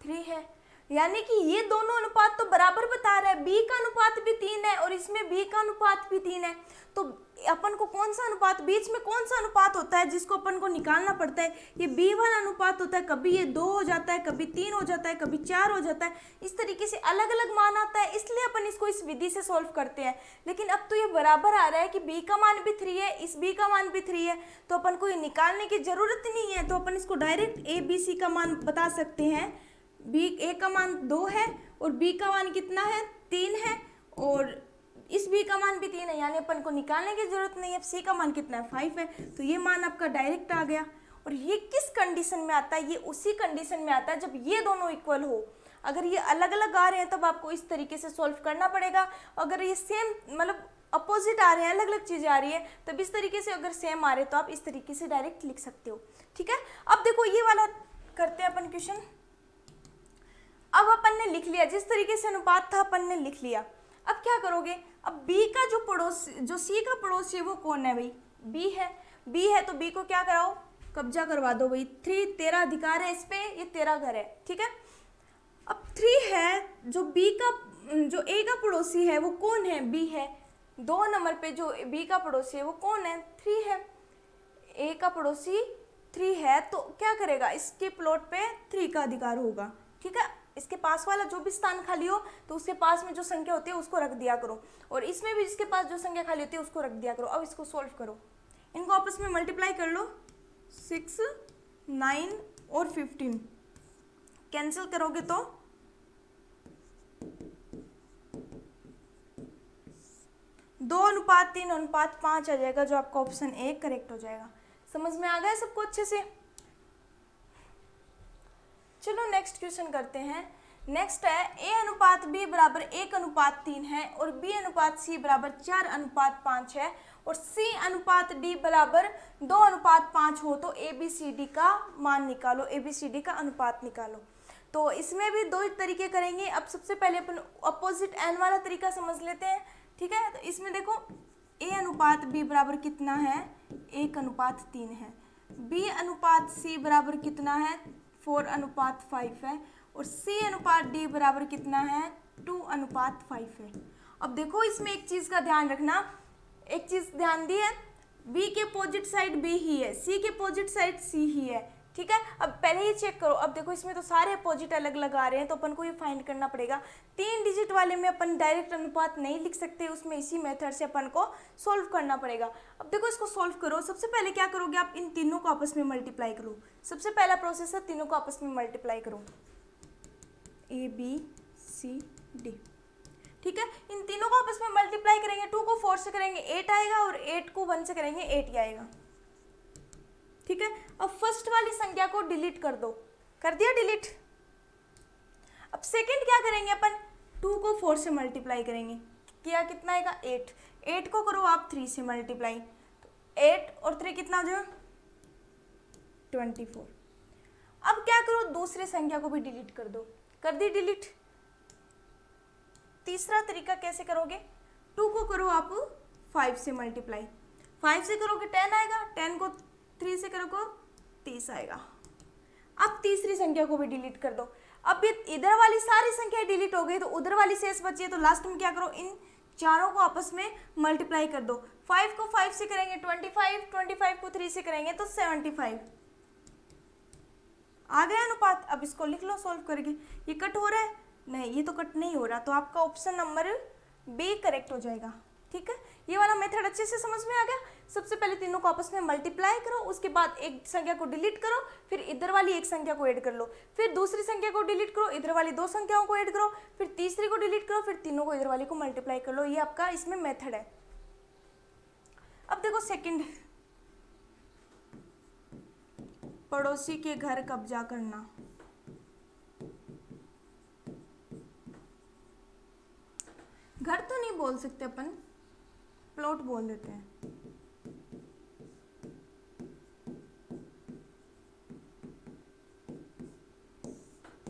Speaker 1: 3 है। यानी कि ये दोनों अनुपात तो बराबर बता रहा है, b का अनुपात भी 3 है और इसमें b का अनुपात भी 3 है। तो अपन को कौन सा अनुपात, बीच में कौन सा अनुपात होता है जिसको अपन को निकालना पड़ता है? ये b वाला अनुपात होता है। कभी ये 2 हो जाता है, कभी 3 हो जाता है, कभी 4 हो जाता है। इस तरीके से अलग अलग मान आता है, इसलिए अपन इसको इस विधि से सॉल्व करते हैं। लेकिन अब तो ये बराबर आ रहा है कि b का मान भी 3 है, इस b का मान भी 3 है, तो अपन को ये निकालने की जरूरत ही नहीं है। तो अपन इसको डायरेक्ट a b c का मान बता सकते हैं। a का मान 2 है और b का मान कितना है? 3 है और इस b का मान भी 3 है, यानी अपन को निकालने की जरूरत नहीं है। c का मान कितना है? 5 है। तो ये मान आपका डायरेक्ट आ गया। और ये किस कंडीशन में आता है? ये उसी कंडीशन में आता है जब ये दोनों इक्वल हो। अगर ये अलग अलग आ रहे हैं तब आपको इस तरीके से सॉल्व करना पड़ेगा। अगर ये सेम मतलब अपोजिट आ रहे हैं, अलग अलग चीज़ें आ रही है, तब इस तरीके से। अगर सेम आ रहे हैं तो आप इस तरीके से डायरेक्ट लिख सकते हो। ठीक है, अब देखो ये वाला करते हैं अपन क्वेश्चन। अब अपन ने लिख लिया, जिस तरीके से अनुपात था अपन ने लिख लिया। अब क्या करोगे? अब b का जो पड़ोसी, जो c का पड़ोसी है वो कौन है भाई? b है। b है तो b को क्या कराओ? कब्जा करवा दो भाई। 3 तेरा अधिकार है इस पे, ये तेरा घर है। ठीक है, अब 3 है, जो b का, जो a का पड़ोसी है वो कौन है? b है। 2 नंबर पे जो b का पड़ोसी है वो कौन है? 3 है। a का पड़ोसी 3 है तो क्या करेगा? इसके प्लॉट पे 3 का अधिकार होगा। ठीक है, इसके पास वाला जो भी स्थान खाली हो तो उसके पास में जो संख्या होती है उसको रख दिया करो, और इसमें भी जिसके पास जो संख्या खाली होती है उसको रख दिया करो। अब इसको सॉल्व करो, इनको आपस में मल्टीप्लाई कर लो। 6, 9 और 15 कैंसिल करोगे तो 2:3:5 आ जाएगा, जो आपका ऑप्शन ए करेक्ट हो जाएगा। समझ में आ गया सबको अच्छे से? चलो नेक्स्ट क्वेश्चन करते हैं। नेक्स्ट है a अनुपात b बराबर 1:3 है और b अनुपात c बराबर 4:5 है और c अनुपात d बराबर 2:5 हो तो a b c d का मान निकालो, a b c d का अनुपात निकालो। तो इसमें भी 2 तरीके करेंगे। अब सबसे पहले अपन अपोजिट एन वाला तरीका समझ लेते हैं। ठीक है, तो इसमें देखो a अनुपात b बराबर कितना है? 1:3 है। b अनुपात c बराबर कितना है? 4:5 है और c अनुपात d बराबर कितना है? 2:5 है। अब देखो इसमें एक चीज़ का ध्यान रखना, एक चीज़ ध्यान दी है, b के अपोजिट साइड b ही है, c के अपोजिट साइड c ही है। ठीक है, अब पहले ही चेक करो। अब देखो इसमें तो सारे अपोजिट अलग अलग आ रहे हैं तो अपन को ये फाइंड करना पड़ेगा। 3 डिजिट वाले में अपन डायरेक्ट अनुपात नहीं लिख सकते, उसमें इसी मेथड से अपन को सोल्व करना पड़ेगा। अब देखो इसको सोल्व करो। सबसे पहले क्या करोगे? आप इन तीनों को आपस में मल्टीप्लाई करो। सबसे पहला प्रोसेस है तीनों को आपस में मल्टीप्लाई करो, a b c d। ठीक है, इन तीनों को आपस में मल्टीप्लाई करेंगे। 2 को 4 से करेंगे 8 आएगा और 8 को 1 से करेंगे 8 ही आएगा। ठीक है, अब फर्स्ट वाली संख्या को डिलीट कर दो। कर दिया डिलीट। अब सेकंड क्या करेंगे? अपन 2 को 4 से मल्टीप्लाई करेंगे, किया कितना आएगा? 8। 8 को करो आप 3 से मल्टीप्लाई, तो 8 और 3 कितना हो जाएगा? 24। अब क्या करो? दूसरे संख्या को भी डिलीट कर दो। कर दी डिलीट। तीसरा तरीका कैसे करोगे? 2 को करो आप 5 से मल्टीप्लाई, 5 से करोगे 10 आएगा, 10 को 3 से करोगे 30 आएगा। अब तीसरी संख्या को भी डिलीट कर दो। अब ये इधर वाली सारी संख्या डिलीट हो गई तो उधर वाली शेष बची है, तो लास्ट में क्या करो? इन चारों को आपस में मल्टीप्लाई कर दो। 5 को 5 से करेंगे 25, 25 को 3 से करेंगे तो 75। आ गया अनुपात। अब इसको लिख लो सॉल्व करके। ये कट हो रहा है? नहीं, ये तो कट नहीं हो रहा, तो आपका ऑप्शन नंबर बी करेक्ट हो जाएगा। ठीक है, ये वाला मेथड मेथड अच्छे से समझ में आ गया। सबसे पहले तीनों को आपस में मल्टीप्लाई करो, उसके बाद एक संख्या को डिलीट करो, फिर इधर वाली एक संख्या को ऐड कर लो, फिर दूसरी संख्या को डिलीट करो, इधर वाली दो संख्याओं को ऐड करो, फिर तीसरी को डिलीट करो, फिर तीनों को इधर वाली को मल्टीप्लाई कर लो। ये आपका इसमें मेथड है। अब देखो सेकंड, पड़ोसी के घर कब्जा करना। घर तो नहीं बोल सकते अपन, प्लॉट बोल देते हैं।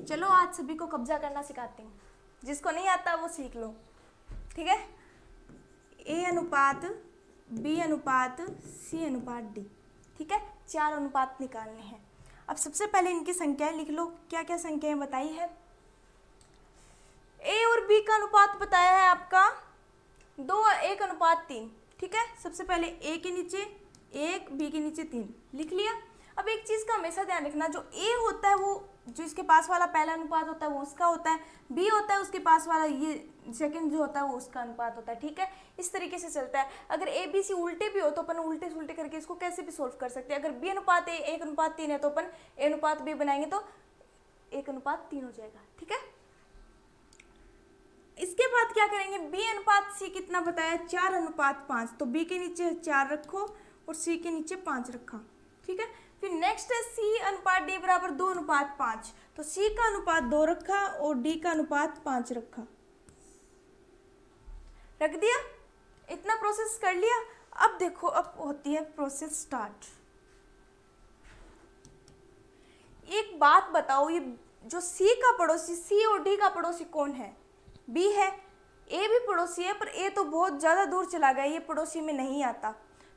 Speaker 1: चलो आज सभी को कब्जा करना सिखाती हूँ, जिसको नहीं आता वो सीख लो, ठीक है। ए अनुपात बी अनुपात सी अनुपात डी, ठीक है। 4 अनुपात निकालने हैं। अब सबसे पहले इनकी संख्याएं लिख लो, क्या क्या संख्याएं बताई है। ए और बी का अनुपात बताया है आपका 2:1:3, ठीक है। सबसे पहले ए के नीचे 1, बी के नीचे 3 लिख लिया। अब एक चीज़ का हमेशा ध्यान रखना, जो ए होता है वो जो इसके पास वाला पहला अनुपात होता है वो उसका होता है, बी होता है उसके पास वाला ये सेकंड जो होता है वो उसका अनुपात होता है, ठीक है। इस तरीके से चलता है। अगर ए बी सी उल्टे भी हो तो अपन उल्टे सुल्टे करके इसको कैसे भी सोल्व कर सकते हैं। अगर बी अनुपात ए 1:3 है तो अपन ए अनुपात बी बनाएंगे तो 1:3 हो जाएगा, ठीक है। इसके बाद क्या करेंगे, बी अनुपात सी कितना बताया 4:5, तो बी के नीचे 4 रखो और सी के नीचे 5 रखा, ठीक है। फिर नेक्स्ट है सी अनुपात डी बराबर 2:5, तो सी का अनुपात 2 रखा और डी का अनुपात 5 रखा, रख दिया। इतना प्रोसेस कर लिया। अब देखो, अब होती है प्रोसेस स्टार्ट। एक बात बताओ, ये जो सी का पड़ोसी, सी और डी का पड़ोसी कौन है, बी है। ए भी पड़ोसी है पर ए तो बहुत ज़्यादा दूर चला गया, ये पड़ोसी में नहीं आता,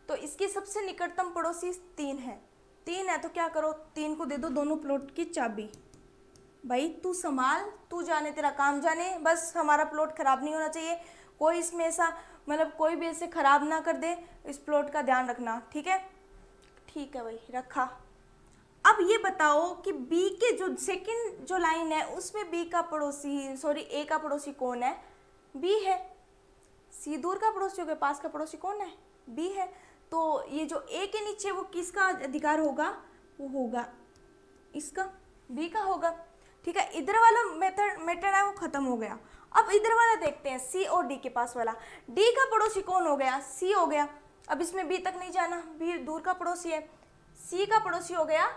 Speaker 1: तो इसकी सबसे निकटतम पड़ोसी 3 है। 3 है तो क्या करो, 3 को दे दो दोनों प्लॉट की चाबी, भाई तू संभाल, तू जाने तेरा काम जाने, बस हमारा प्लॉट खराब नहीं होना चाहिए, कोई इसमें ऐसा मतलब कोई भी ऐसे खराब ना कर दे, इस प्लॉट का ध्यान रखना, ठीक है। ठीक है भाई, रखा। अब ये बताओ कि बी के जो सेकंड जो लाइन है उसमें बी का पड़ोसी सॉरी ए का पड़ोसी कौन है, बी है। सी दूर का पड़ोसी हो गया, पास का पड़ोसी कौन है, बी है। तो ये जो ए के नीचे वो किसका अधिकार होगा, वो होगा इसका, बी का होगा, ठीक है। इधर वाला मेथड है वो खत्म हो गया। अब इधर वाला देखते हैं, सी और डी के पास वाला। डी का पड़ोसी कौन हो गया, सी हो गया। अब इसमें बी तक नहीं जाना, बी दूर का पड़ोसी है। सी का पड़ोसी हो गया,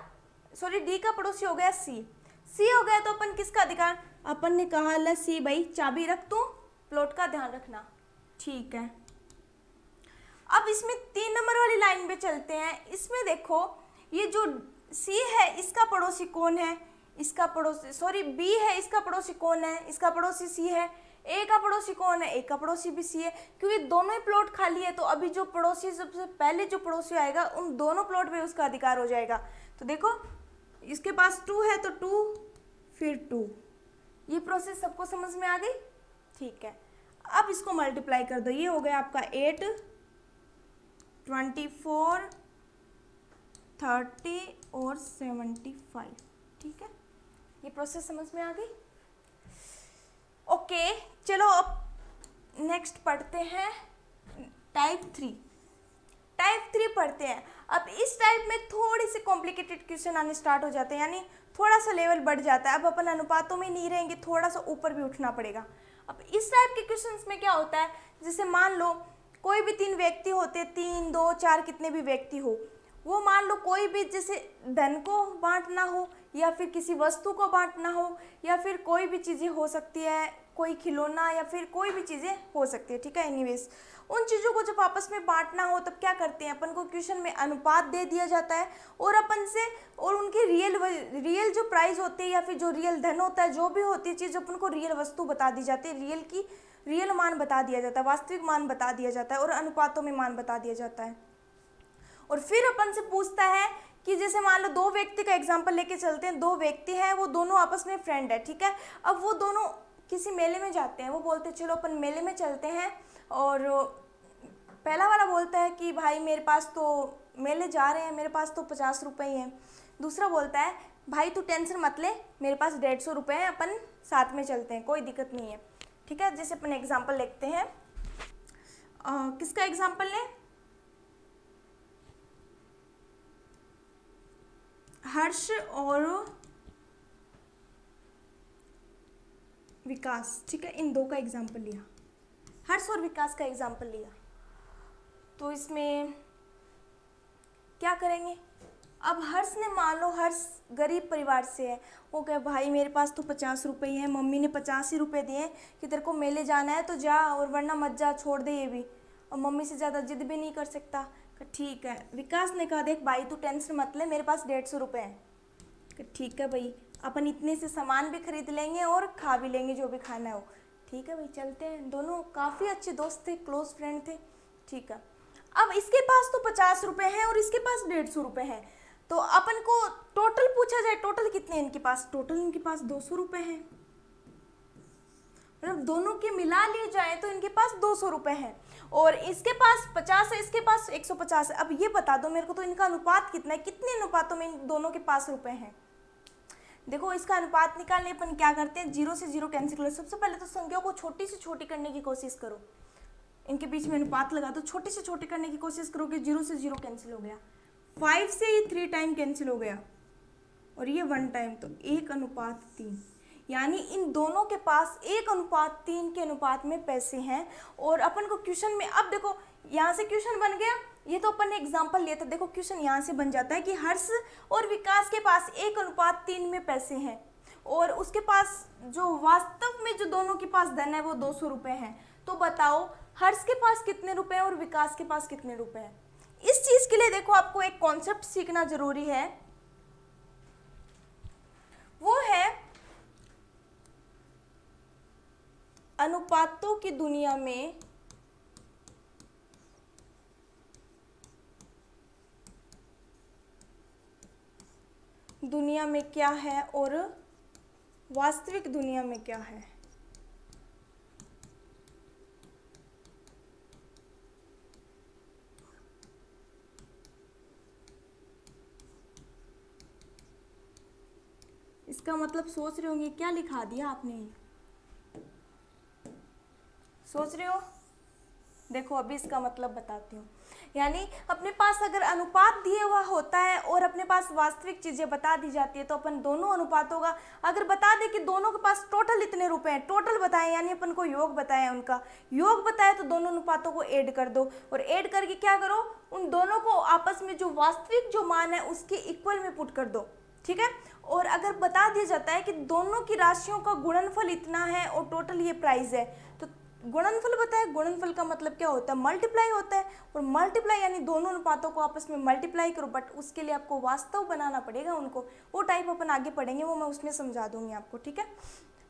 Speaker 1: सॉरी डी का पड़ोसी हो गया सी। सी हो गया तो अपन किसका अधिकार, अपन ने कहा ला सी भाई चाबी रख तू, प्लॉट का ध्यान रखना, ठीक है। अब इसमें 3 नंबर वाली लाइन पे चलते हैं। इसमें देखो ये जो सी है इसका पड़ोसी कौन है, इसका पड़ोसी सॉरी बी है, इसका पड़ोसी कौन है, इसका पड़ोसी सी है। ए का पड़ोसी कौन है, ए का पड़ोसी भी सी है। क्योंकि दोनों ही प्लॉट खाली है तो अभी जो पड़ोसी सबसे पहले जो पड़ोसी आएगा उन दोनों प्लॉट पे उसका अधिकार हो जाएगा। तो देखो इसके पास 2 है तो 2 फिर 2, ये प्रोसेस सबको समझ में आ गई, ठीक है। अब इसको मल्टीप्लाई कर दो, ये हो गया आपका 8, 24, 30 और 75, ठीक है। ये प्रोसेस समझ में आ गई, ओके। चलो अब नेक्स्ट पढ़ते हैं टाइप 3। टाइप 3 पढ़ते हैं। अब इस टाइप में थोड़ी सी कॉम्प्लिकेटेड क्वेश्चन आने स्टार्ट हो जाते हैं, यानी थोड़ा सा लेवल बढ़ जाता है। अब अपन अनुपातों में नहीं रहेंगे, थोड़ा सा ऊपर भी उठना पड़ेगा। अब इस टाइप के क्वेश्चंस में क्या होता है, जैसे मान लो कोई भी 3 व्यक्ति होते, 3, 2, 4 कितने भी व्यक्ति हो, वो मान लो कोई भी जैसे धन को बांटना हो या फिर किसी वस्तु को बांटना हो या फिर कोई भी चीज़ें हो सकती है, कोई खिलौना या फिर कोई भी चीज़ें हो सकती है, ठीक है। एनीवेज उन चीज़ों को जब आपस में बांटना हो तब क्या करते हैं, अपन को क्वेश्चन में अनुपात दे दिया जाता है और अपन से और उनकी रियल जो प्राइस होती है या फिर जो रियल धन होता है, जो भी होती है चीज़, अपन को रियल वस्तु बता दी जाती है, रियल मान बता दिया जाता है, वास्तविक मान बता दिया जाता है और अनुपातों में मान बता दिया जाता है। और फिर अपन से पूछता है कि जैसे मान लो 2 व्यक्ति का एग्जांपल लेके चलते हैं, 2 व्यक्ति हैं, वो दोनों आपस में फ्रेंड है, ठीक है। अब वो दोनों किसी मेले में जाते हैं, वो बोलते हैं चलो अपन मेले में चलते हैं, और पहला वाला बोलता है कि भाई मेरे पास तो मेले जा रहे हैं, मेरे पास तो 50 रुपये ही हैं। दूसरा बोलता है भाई तू टेंशन मत ले, मेरे पास 150 रुपये हैं, अपन साथ में चलते हैं, कोई दिक्कत नहीं है, ठीक है। जैसे अपन एग्जाम्पल लिखते हैं, किसका एग्जाम्पल लें? हर्ष और विकास, ठीक है, इन दो का एग्जाम्पल लिया, हर्ष और विकास का एग्जाम्पल लिया। तो इसमें क्या करेंगे? अब हर्ष ने, मान लो हर्ष गरीब परिवार से है, वो कहे भाई मेरे पास तो 50 रुपये ही है, मम्मी ने 50 ही रुपये दिए कि तेरे को मेले जाना है तो जा, और वरना मत जा, छोड़ दे ये भी, और मम्मी से ज़्यादा जिद भी नहीं कर सकता। ठीक है। विकास ने कहा देख भाई तू टेंशन मत ले, मेरे पास 150 रुपये हैं। ठीक है भाई, अपन इतने से सामान भी खरीद लेंगे और खा भी लेंगे जो भी खाना है वो। ठीक है भाई, चलते हैं। दोनों काफ़ी अच्छे दोस्त थे, क्लोज फ्रेंड थे। ठीक है। अब इसके पास तो 50 रुपये हैं और इसके पास 150 रुपये हैं, तो अपन को टोटल पूछा जाए, टोटल कितने इनके पास? टोटल इनके पास 200 रुपये हैं, मतलब दोनों के मिला लिए जाए तो इनके पास 200 रुपये हैं, और इसके पास 50 है, इसके पास 150 है। अब ये बता दो मेरे को तो इनका अनुपात कितना है, कितने अनुपातों में इन दोनों के पास रुपये हैं? देखो इसका अनुपात निकालने अपन क्या करते हैं, 0 से 0 कैंसिल करो। सबसे पहले तो संख्याओं को छोटी से छोटी करने की कोशिश करो, इनके बीच में अनुपात लगा दो, छोटे से छोटे करने की कोशिश करो कि 0 से 0 कैंसिल हो गया, 5 से ये 3 टाइम कैंसिल हो गया, और ये 1 टाइम, तो 1:3, यानी इन दोनों के पास 1:3 के अनुपात में पैसे हैं। और अपन को क्वेश्चन में, अब देखो यहाँ से क्वेश्चन बन गया, ये तो अपन ने एग्जाम्पल लिया था, देखो क्वेश्चन यहाँ से बन जाता है कि हर्ष और विकास के पास 1:3 में पैसे हैं, और उसके पास जो वास्तव में जो दोनों के पास धन है वो 200 रुपये हैं। तो बताओ हर्ष के पास कितने रुपए हैं और विकास के पास कितने रुपए हैं? इस चीज के लिए देखो आपको एक कॉन्सेप्ट सीखना जरूरी है, वो है अनुपातों की दुनिया में क्या है और वास्तविक दुनिया में क्या है। इसका मतलब सोच रहे होंगे क्या लिखा दिया आपने, सोच रहे हो? देखो अभी इसका मतलब बताती हूँ। यानी अपने पास अगर अनुपात दिया हुआ होता है और अपने पास वास्तविक चीज़ें बता दी जाती है, तो अपन दोनों अनुपातों का अगर बता दें कि दोनों के पास टोटल इतने रुपए हैं, टोटल बताएं, यानी अपन को योग बताएं, उनका योग बताए, तो दोनों अनुपातों को ऐड कर दो, और ऐड करके क्या करो, उन दोनों को आपस में जो वास्तविक जो मान है उसके इक्वल में पुट कर दो। ठीक है। और अगर बता दिया जाता है कि दोनों की राशियों का गुणनफल इतना है और टोटल ये प्राइस है, तो गुणनफल बताए, गुणनफल का मतलब क्या होता है, मल्टीप्लाई होता है, और मल्टीप्लाई यानी दोनों अनुपातों को आपस में मल्टीप्लाई करो, बट उसके लिए आपको वास्तव बनाना पड़ेगा उनको, वो टाइप अपन आगे पढ़ेंगे, वो मैं उसमें समझा दूंगी आपको। ठीक है।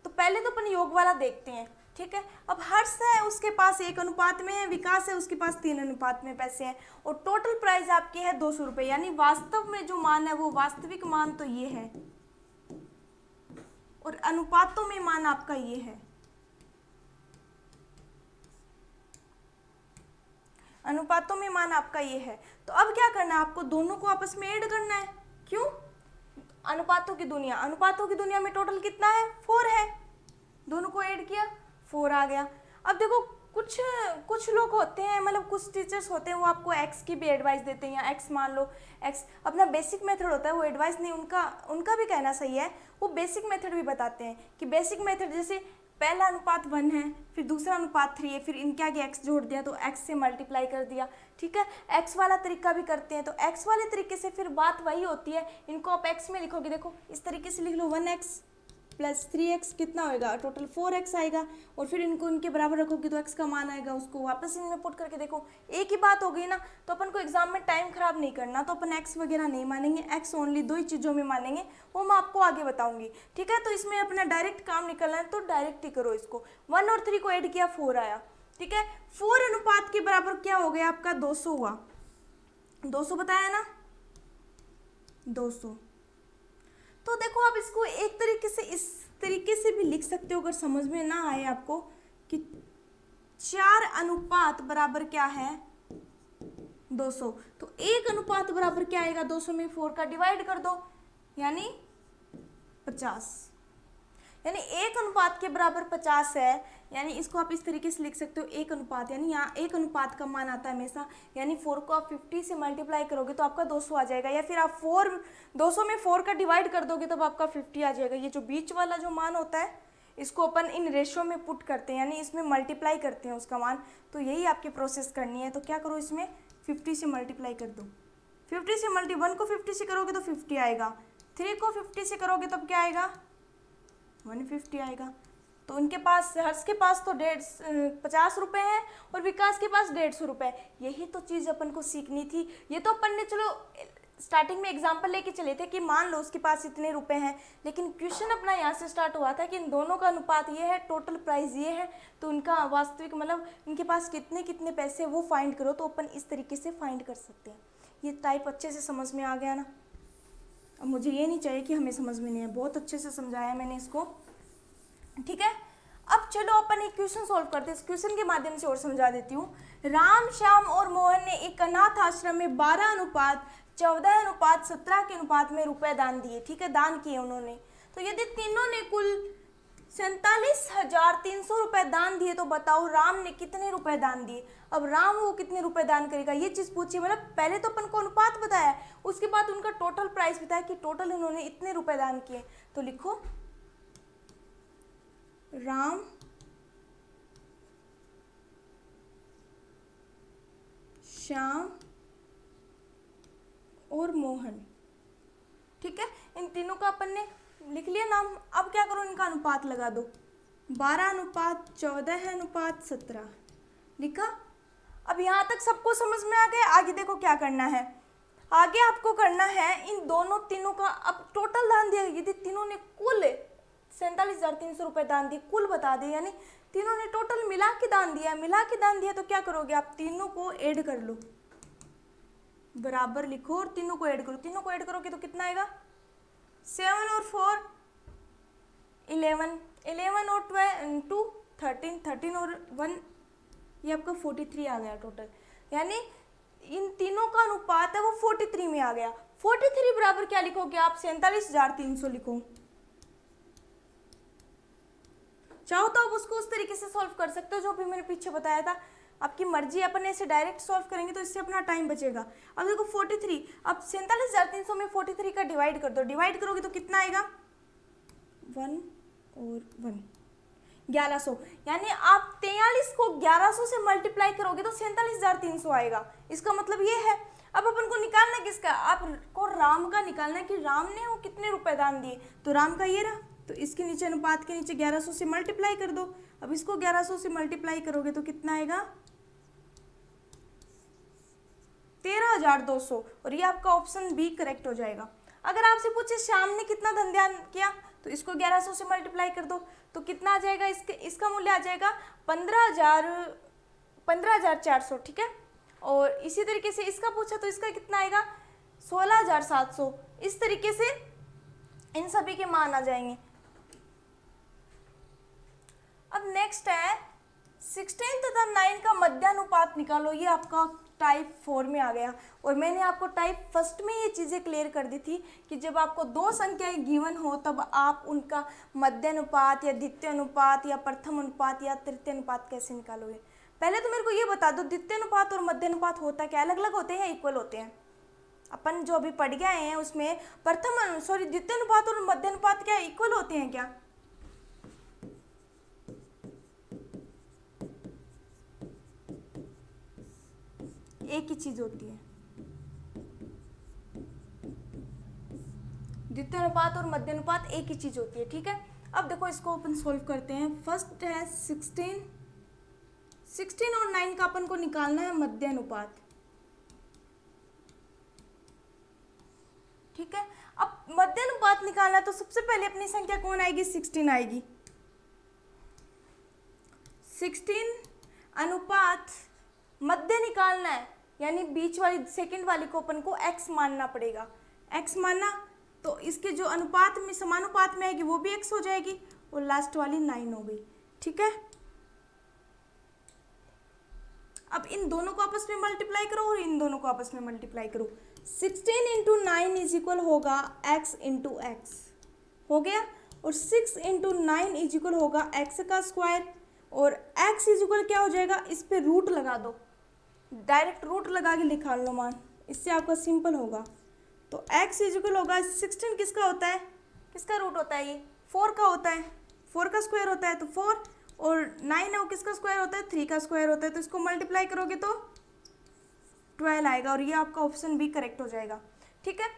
Speaker 1: तो पहले तो अपन योग वाला देखते हैं। ठीक है। अब हर्ष है उसके पास 1 अनुपात में है, विकास है उसके पास 3 अनुपात में पैसे हैं, और टोटल प्राइस आपकी है 200 रुपये, यानी वास्तव में जो मान है वो वास्तविक मान तो ये है, और अनुपातों में मान आपका ये है। अनुपातों में मान आपका ये है। तो अब क्या करना है आपको, दोनों को आपस में ऐड करना है। क्यों? अनुपातों की दुनिया में टोटल कितना है, 4 है, दोनों को ऐड किया 4 आ गया। अब देखो कुछ लोग होते हैं, मतलब कुछ टीचर्स होते हैं, वो आपको एक्स की भी एडवाइस देते हैं, या एक्स मान लो, एक्स अपना बेसिक मेथड होता है, वो एडवाइस नहीं, उनका भी कहना सही है, वो बेसिक मेथड भी बताते हैं कि बेसिक मेथड जैसे पहला अनुपात 1 है, फिर दूसरा अनुपात 3 है, फिर इनके आगे x जोड़ दिया तो x से मल्टीप्लाई कर दिया। ठीक है। x वाला तरीका भी करते हैं, तो x वाले तरीके से फिर बात वही होती है, इनको आप x में लिखोगे, देखो इस तरीके से लिख लो, 1x प्लस 3x कितना होएगा, टोटल 4x आएगा, और फिर इनको इनके बराबर रखोगे तो x का मान आएगा, उसको वापस इनमें पुट करके देखो, एक ही बात हो गई ना। तो अपन को एग्जाम में टाइम खराब नहीं करना, तो अपन x वगैरह नहीं मानेंगे, x ओनली 2 ही चीज़ों में मानेंगे, वो मैं आपको आगे बताऊंगी। ठीक है। तो इसमें अपना डायरेक्ट काम निकलना है, तो डायरेक्ट ही करो इसको। 1 और 3 को ऐड किया, 4 आया। ठीक है। 4 अनुपात के बराबर क्या हो गया आपका, 200 हुआ, 200 बताया ना, 200। तो देखो आप इसको एक तरीके से इस तरीके से भी लिख सकते हो, अगर समझ में ना आए आपको, कि 4 अनुपात बराबर क्या है, 200। तो 1 अनुपात बराबर क्या आएगा, 200 में 4 का डिवाइड कर दो, यानी 50। यानी 1 अनुपात के बराबर 50 है, यानी इसको आप इस तरीके से लिख सकते हो 1 अनुपात, यानी यहाँ 1 अनुपात का मान आता है हमेशा, यानी 4 को आप 50 से मल्टीप्लाई करोगे तो आपका 200 आ जाएगा, या फिर आप 200 में 4 का डिवाइड कर दोगे तब आपका 50 आ जाएगा। ये जो बीच वाला जो मान होता है इसको अपन इन रेशो में पुट करते हैं, यानी इसमें मल्टीप्लाई करते हैं उसका मान। तो यही आपकी प्रोसेस करनी है। तो क्या करो, इसमें 50 से मल्टीप्लाई कर दो। 50 से 1 को 50 से करोगे तो 50 आएगा, 3 को 50 से करोगे तब क्या आएगा, 150 आएगा। तो उनके पास, हर्ष के पास तो 50 रुपये हैं और विकास के पास 150 रुपये। यही तो चीज़ अपन को सीखनी थी। ये तो अपन ने चलो स्टार्टिंग में एग्जाम्पल लेके चले थे कि मान लो उसके पास इतने रुपए हैं, लेकिन क्वेश्चन अपना यहाँ से स्टार्ट हुआ था कि इन दोनों का अनुपात ये है, टोटल प्राइस ये है, तो उनका वास्तविक मतलब इनके पास कितने कितने पैसे वो फाइंड करो। तो अपन इस तरीके से फाइंड कर सकते हैं। ये टाइप अच्छे से समझ में आ गया ना। अब मुझे ये नहीं चाहिए कि हमें समझ में नहीं है, बहुत अच्छे से समझाया मैंने इसको, ठीक है। अब चलो अपन एक क्वेश्चन सॉल्व करते हैं। इस क्वेश्चन के माध्यम से और समझा देती हूँ। राम, श्याम और मोहन ने एक अनाथ आश्रम में 12:14:17 के अनुपात में रुपए दान दिए, ठीक है, दान किए उन्होंने। तो यदि तीनों ने कुल 47,300 रुपए दान दिए तो बताओ राम ने कितने रुपए दान दिए। अब राम वो कितने रुपए दान करेगा ये चीज़ पूछिए। मतलब पहले तो अपन को अनुपात बताया, उसके बाद उनका टोटल प्राइस बताया कि टोटल उन्होंने इतने रुपए दान किए। तो लिखो राम, श्याम और मोहन, ठीक है। इन तीनों का अपन ने लिख लिया नाम। अब क्या करो, इनका अनुपात लगा दो। 12:14:17 लिखा। अब यहाँ तक सबको समझ में आ गया। आगे देखो क्या करना है। आगे आपको करना है इन दोनों तीनों का अब टोटल दान दिया। यदि तीनों ने कुल 47,300 रुपये दान दिए, कुल बता दे, यानी तीनों ने टोटल मिला के दान दिया। मिला के दान दिया तो क्या करोगे आप, तीनों को ऐड कर लो, बराबर लिखो और तीनों को ऐड करो। तीनों को ऐड करोगे तो कितना आएगा, 7 और 4 11, 11 और 2 13, 13 और 1 ये आपका 43 आ गया टोटल। यानी इन तीनों का अनुपात है वो 43 में आ गया। 43 बराबर क्या लिखोगे आप, 47,300 लिखो। चाहो तो आप उसको उस तरीके से सॉल्व कर सकते हो जो भी मैंने पीछे बताया था, आपकी मर्जी। अपन ऐसे डायरेक्ट सॉल्व करेंगे तो इससे अपना टाइम बचेगा। अब देखो 43, अब 47,300 में 43 का डिवाइड कर दो। डिवाइड करोगे तो कितना आएगा, 1 और 1 1100। यानी आप 43 को 1100 से मल्टीप्लाई करोगे तो 47,300 आएगा। इसका मतलब ये है। अब अपन को निकालना किसका, आपको राम का निकालना है कि राम ने वो कितने रुपए दान दिए। तो राम का ये रहा, तो इसके नीचे अनुपात के नीचे 1100 से मल्टीप्लाई कर दो। अब इसको 1100 से मल्टीप्लाई करोगे तो कितना आएगा, 13,200। और ये आपका ऑप्शन बी करेक्ट हो जाएगा। अगर आपसे पूछे श्याम ने कितना धन दान किया तो इसको 1100 से मल्टीप्लाई कर दो तो कितना आ जाएगा, इसका मूल्य आ जाएगा 15,400, ठीक है। और इसी तरीके से इसका पूछा तो इसका कितना आएगा, 16,700। इस तरीके से इन सभी के मान आ जाएंगे। अब नेक्स्ट है 16 तथा 9 का मध्यानुपात निकालो। ये आपका टाइप 4 में आ गया। और मैंने आपको टाइप फर्स्ट में ये चीज़ें क्लियर कर दी थी कि जब आपको दो संख्याएं गिवन हो तब आप उनका मध्यानुपात या द्वितीय अनुपात या प्रथम अनुपात या तृतीय अनुपात कैसे निकालोगे। पहले तो मेरे को ये बता दो, द्वितीय अनुपात और मध्यानुपात होता क्या, अलग अलग होते हैं, इक्वल होते हैं। अपन जो अभी पढ़ गए हैं उसमें द्वितीय अनुपात और मध्यानुपात क्या इक्वल होते हैं क्या, एक ही चीज होती है। द्वितीय अनुपात और मध्यानुपात एक ही चीज होती है, ठीक है। अब देखो इसको अपन सोल्व करते हैं। फर्स्ट है 16 और 9 का अपन को निकालना है मध्यानुपात, ठीक है। अब मध्यानुपात निकालना है तो सबसे पहले अपनी संख्या कौन आएगी, 16 आएगी। 16 अनुपात मध्य निकालना है, यानी बीच वाली सेकंड वाली को अपन को x मानना पड़ेगा। x माना तो इसके जो अनुपात में समानुपात में आएगी वो भी x हो जाएगी और लास्ट वाली 9 हो गई, ठीक है। अब इन दोनों को आपस में मल्टीप्लाई करो और इन दोनों को आपस में मल्टीप्लाई करो। 16 × 9 इज इक्वल होगा x × x हो गया। और 6 इंटू 9 इज इक्वल होगा x का स्क्वायर, और x इज इक्वल क्या हो जाएगा, इस पे रूट लगा दो, डायरेक्ट रूट लगा के निकाल लो मान, इससे आपका सिंपल होगा। तो x इज इक्वल होगा 16 किसका होता है, किसका रूट होता है, ये 4 का होता है, 4 का स्क्वायर होता है, तो 4 और 9 है वो किसका स्क्वायर होता है, 3 का स्क्वायर होता है, तो इसको मल्टीप्लाई करोगे तो 12 आएगा, और ये आपका ऑप्शन बी करेक्ट हो जाएगा। ठीक है,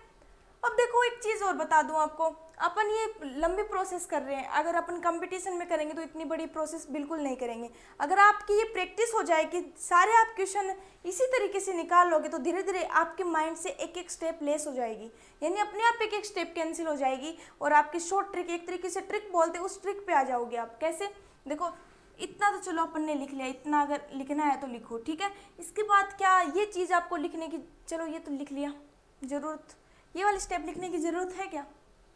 Speaker 1: अब देखो एक चीज़ और बता दूं आपको, अपन ये लंबी प्रोसेस कर रहे हैं, अगर अपन कंपटीशन में करेंगे तो इतनी बड़ी प्रोसेस बिल्कुल नहीं करेंगे। अगर आपकी ये प्रैक्टिस हो जाए कि सारे आप क्वेश्चन इसी तरीके से निकाल लोगे तो धीरे धीरे आपके माइंड से एक एक स्टेप लेस हो जाएगी, यानी अपने आप एक एक स्टेप कैंसिल हो जाएगी, और आपकी शॉर्ट ट्रिक, एक तरीके से ट्रिक बोलते उस ट्रिक पे आ जाओगे आप। कैसे, देखो इतना तो चलो अपन ने लिख लिया, इतना अगर लिखना है तो लिखो, ठीक है। इसके बाद क्या ये चीज़ आपको लिखने की, चलो ये तो लिख लिया, ज़रूरत ये वाली स्टेप लिखने की ज़रूरत है क्या,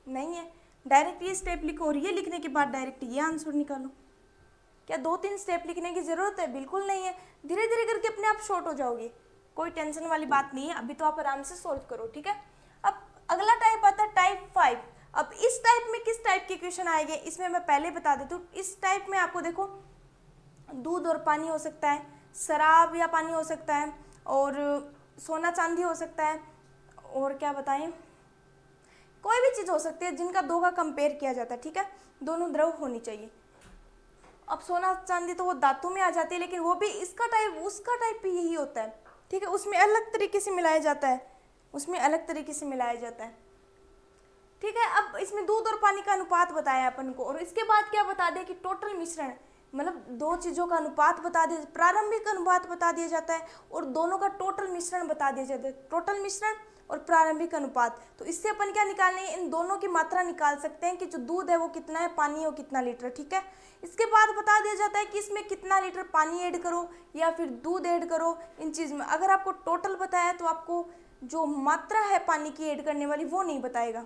Speaker 1: नहीं है, डायरेक्ट ये स्टेप लिखो, और ये लिखने के बाद डायरेक्ट ये आंसर निकालो। क्या 2-3 स्टेप लिखने की ज़रूरत है, बिल्कुल नहीं है, धीरे धीरे करके अपने आप शॉर्ट हो जाओगे, कोई टेंशन वाली बात नहीं है, अभी तो आप आराम से सोल्व करो, ठीक है। अब अगला टाइप आता है टाइप 5। अब इस टाइप में किस टाइप के क्वेश्चन आएंगे, इसमें मैं पहले बता देती हूँ। इस टाइप में आपको देखो दूध और पानी हो सकता है, शराब या पानी हो सकता है, और सोना चांदी हो सकता है, और क्या बताएं, कोई भी चीज़ हो सकती है जिनका दो का कंपेयर किया जाता है, ठीक है, दोनों द्रव होनी चाहिए। अब सोना चांदी तो वो धातु में आ जाती है, लेकिन वो भी इसका टाइप उसका टाइप भी यही होता है, ठीक है, उसमें अलग तरीके से मिलाया जाता है, उसमें अलग तरीके से मिलाया जाता है, ठीक है। अब इसमें दूध और पानी का अनुपात बताया अपन को, और इसके बाद क्या बता दिया कि टोटल मिश्रण, मतलब दो चीज़ों का अनुपात बता दिया, प्रारंभिक अनुपात बता दिया जाता है, और दोनों का टोटल मिश्रण बता दिया जाता है, टोटल मिश्रण और प्रारंभिक अनुपात। तो इससे अपन क्या निकालने हैं, इन दोनों की मात्रा निकाल सकते हैं कि जो दूध है वो कितना है, पानी है वो कितना लीटर, ठीक है। इसके बाद बता दिया जाता है कि इसमें कितना लीटर पानी ऐड करो या फिर दूध ऐड करो इन चीज़ में। अगर आपको टोटल बताया तो आपको जो मात्रा है पानी की ऐड करने वाली वो नहीं बताएगा,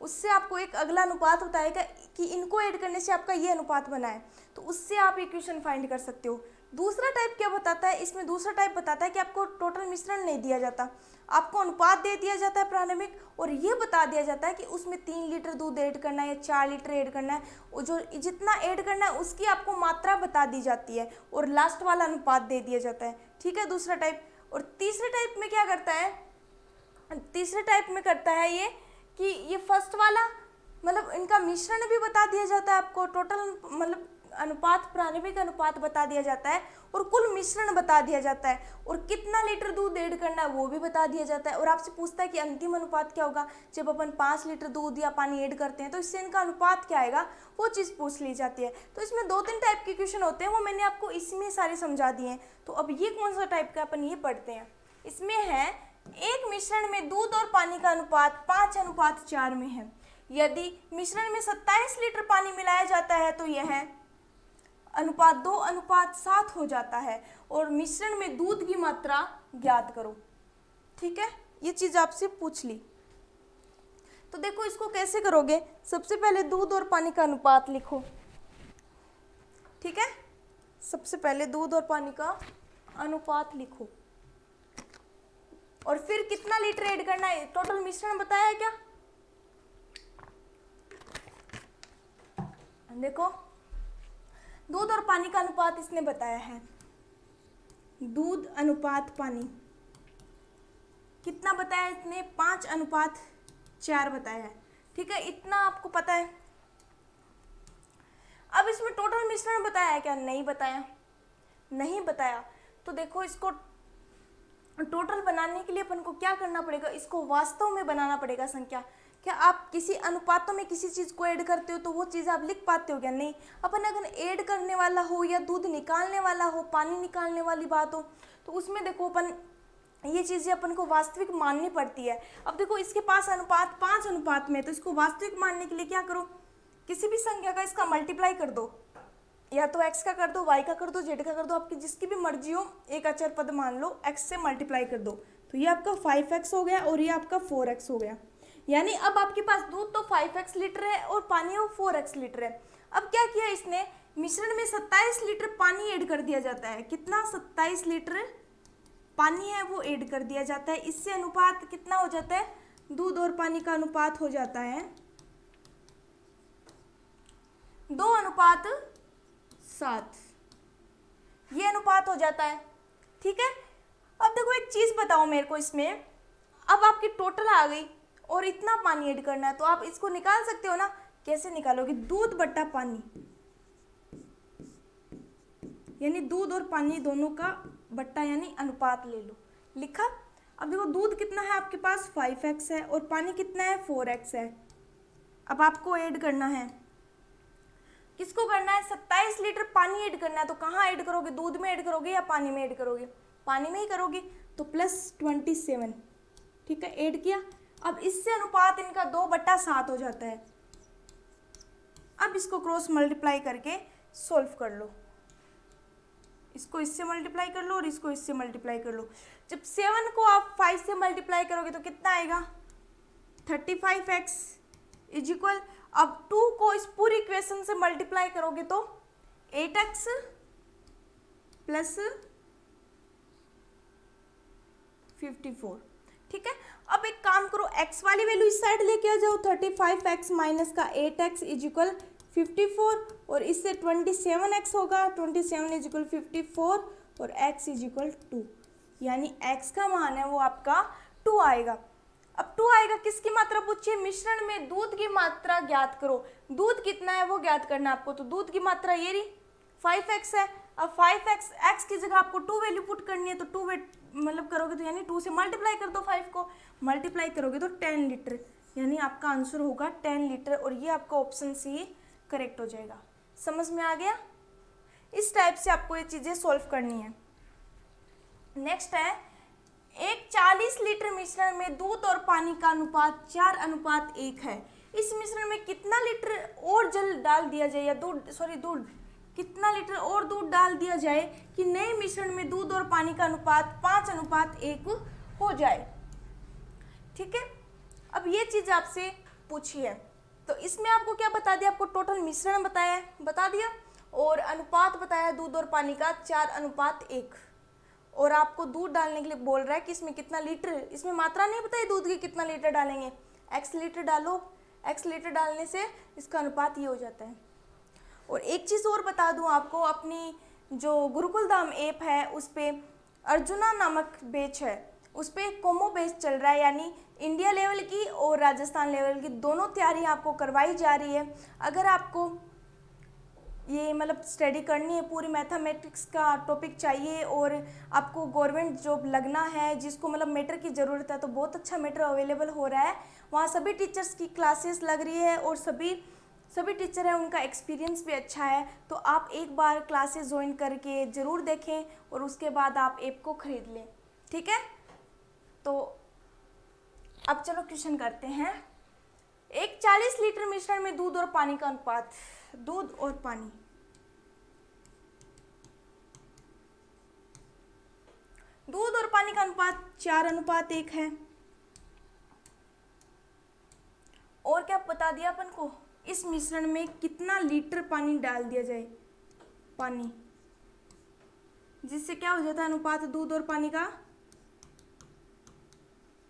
Speaker 1: उससे आपको एक अगला अनुपात बताएगा कि इनको ऐड करने से आपका ये अनुपात बना है, तो उससे आप इक्वेशन फाइंड कर सकते हो। दूसरा टाइप क्या बताता है, इसमें दूसरा टाइप बताता है कि आपको टोटल मिश्रण नहीं दिया जाता, आपको अनुपात दे दिया जाता है प्रारंभिक, और ये बता दिया जाता है कि उसमें 3 लीटर दूध ऐड करना है या 4 लीटर ऐड करना है, और जो जितना ऐड करना है उसकी आपको मात्रा बता दी जाती है, और लास्ट वाला अनुपात दे दिया जाता है, ठीक है, दूसरा टाइप। और तीसरे टाइप में क्या करता है, तीसरे टाइप में करता है ये कि ये फर्स्ट वाला, मतलब इनका मिश्रण भी बता दिया जाता है आपको, टोटल मतलब अनुपात, प्रारंभिक अनुपात बता दिया जाता है, और कुल मिश्रण बता दिया जाता है, और कितना लीटर दूध ऐड करना है वो भी बता दिया जाता है। और आपसे पूछता है कि अंतिम अनुपात क्या होगा, जब अपन 5 लीटर दूध या पानी ऐड करते हैं तो इससे इनका अनुपात क्या आएगा, वो चीज़ पूछ ली जाती है। तो इसमें 2-3 टाइप के क्वेश्चन होते हैं, वो मैंने आपको इसमें सारे समझा दिए हैं। तो अब ये कौन सा टाइप का अपन ये पढ़ते हैं, इसमें है एक मिश्रण में दूध और पानी का अनुपात 5:4 में है। यदि मिश्रण में 27 लीटर पानी मिलाया जाता है तो यह अनुपात 2:7 हो जाता है, और मिश्रण में दूध की मात्रा ज्ञात करो, ठीक है, ये चीज़ आपसे पूछ ली। तो देखो इसको कैसे करोगे, सबसे पहले दूध और पानी का अनुपात लिखो, ठीक है, सबसे पहले दूध और पानी का अनुपात लिखो, और फिर कितना लीटर ऐड करना है, टोटल मिश्रण बताया है क्या, देखो दूध और पानी का अनुपात इसने बताया है, दूध अनुपात पानी कितना बताया इसने, 5:4 बताया है, ठीक है, इतना आपको पता है। अब इसमें टोटल मिश्रण बताया है क्या, नहीं बताया, नहीं बताया। तो देखो इसको टोटल बनाने के लिए अपन को क्या करना पड़ेगा, इसको वास्तव में बनाना पड़ेगा संख्या। क्या आप किसी अनुपातों में किसी चीज़ को ऐड करते हो तो वो चीज़ आप लिख पाते हो क्या, नहीं। अपन अगर ऐड करने वाला हो या दूध निकालने वाला हो, पानी निकालने वाली बात हो, तो उसमें देखो अपन ये चीज़ें अपन को वास्तविक माननी पड़ती है। अब देखो इसके पास अनुपात 5 में, तो इसको वास्तविक मानने के लिए क्या करो, किसी भी संख्या का इसका मल्टीप्लाई कर दो, या तो x का कर दो, y का कर दो, z का कर दो, आपकी जिसकी भी मर्जी हो, एक अचर पद मान लो, x से मल्टीप्लाई कर दो, तो ये आपका 5x हो गया और ये आपका 4x हो गया। यानी अब आपके पास दूध तो 5x लीटर है और पानी वो 4x लीटर है। अब क्या किया इसने, मिश्रण में 27 लीटर पानी ऐड कर दिया जाता है, कितना, 27 लीटर पानी है वो ऐड कर दिया जाता है, इससे अनुपात कितना हो जाता है, दूध और पानी का अनुपात हो जाता है 2:7, ये अनुपात हो जाता है। ठीक है, अब देखो एक चीज़ बताओ मेरे को इसमें, अब आपकी टोटल आ गई और इतना पानी ऐड करना है, तो आप इसको निकाल सकते हो ना। कैसे निकालोगे? दूध बट्टा पानी, यानी दूध और पानी दोनों का बट्टा यानी अनुपात ले लो, लिखा। अब देखो दूध कितना है आपके पास 5x है और पानी कितना है 4x है। अब आपको ऐड करना है, किसको करना है? 27 लीटर पानी ऐड करना है। तो कहाँ ऐड करोगे? दूध में ऐड करोगे या पानी में ऐड करोगे? पानी में ही करोगे, तो +27। ठीक है, ऐड किया। अब इससे अनुपात इनका 2/7 हो जाता है। अब इसको क्रॉस मल्टीप्लाई करके सोल्व कर लो, इसको इससे मल्टीप्लाई कर लो और इसको इससे मल्टीप्लाई कर लो। जब 7 को आप 5 से मल्टीप्लाई करोगे तो कितना आएगा? 35x इज इक्वल, अब 2 को इस पूरी इक्वेशन से मल्टीप्लाई करोगे तो 8x प्लस 54। ठीक है, अब एक काम करो, x वाली वैल्यू इस साइड लेके आ जाओ, 35x माइनस का 8x इज इक्वल 54 और इससे 27x होगा, 27 इज इक्वल 54 और x इज इक्वल 2, यानी x का मान है वो आपका 2 आएगा। अब 2 आएगा, किसकी मात्रा पूछिए? मिश्रण में दूध की मात्रा ज्ञात करो। दूध कितना है वो ज्ञात करना है आपको, तो दूध की मात्रा ये रही 5x है। अब 5x, x की जगह आपको 2 वैल्यू पुट करनी है, तो 2 मतलब करोगे तो यानी 2 से मल्टीप्लाई कर दो, 5 को मल्टीप्लाई करोगे तो 10 लीटर, यानी आपका आंसर होगा 10 लीटर और ये आपका ऑप्शन सी करेक्ट हो जाएगा। समझ में आ गया? इस टाइप से आपको ये चीज़ें सॉल्व करनी है। नेक्स्ट है, एक 40 लीटर मिश्रण में दूध और पानी का अनुपात 4:1 है। इस मिश्रण में कितना लीटर और जल डाल दिया जाए, या दूध कितना लीटर और दूध डाल दिया जाए कि नए मिश्रण में दूध और पानी का अनुपात 5:1 हो जाए। ठीक है, अब ये चीज़ आपसे पूछी है, तो इसमें आपको क्या बता दिया? आपको टोटल मिश्रण बता दिया और अनुपात बताया दूध और पानी का 4:1, और आपको दूध डालने के लिए बोल रहा है कि इसमें कितना लीटर, इसमें मात्रा नहीं बताई दूध की कितना लीटर डालेंगे, x लीटर डालो, x लीटर डालने से इसका अनुपात ये हो जाता है। और एक चीज़ और बता दूं आपको, अपनी जो गुरुकुल धाम ऐप है उस पर अर्जुना नामक बैच है, उस पर कोमो बैच चल रहा है, यानी इंडिया लेवल की और राजस्थान लेवल की दोनों तैयारी आपको करवाई जा रही है। अगर आपको ये मतलब स्टडी करनी है, पूरी मैथमेटिक्स का टॉपिक चाहिए और आपको गवर्नमेंट जॉब लगना है, जिसको मतलब मेटर की ज़रूरत है, तो बहुत अच्छा मेटर अवेलेबल हो रहा है। वहाँ सभी टीचर्स की क्लासेस लग रही है और सभी टीचर हैं, उनका एक्सपीरियंस भी अच्छा है। तो आप एक बार क्लासेस ज्वाइन करके ज़रूर देखें और उसके बाद आप ऐप को ख़रीद लें। ठीक है, तो अब चलो क्वेश्चन करते हैं। एक 40 लीटर मिश्रण में दूध और पानी का अनुपात, दूध और पानी, दूध और पानी का अनुपात 4:1 है। और क्या बता दिया अपन को? इस मिश्रण में कितना लीटर पानी डाल दिया जाए, पानी, जिससे क्या हो जाता है अनुपात दूध और पानी का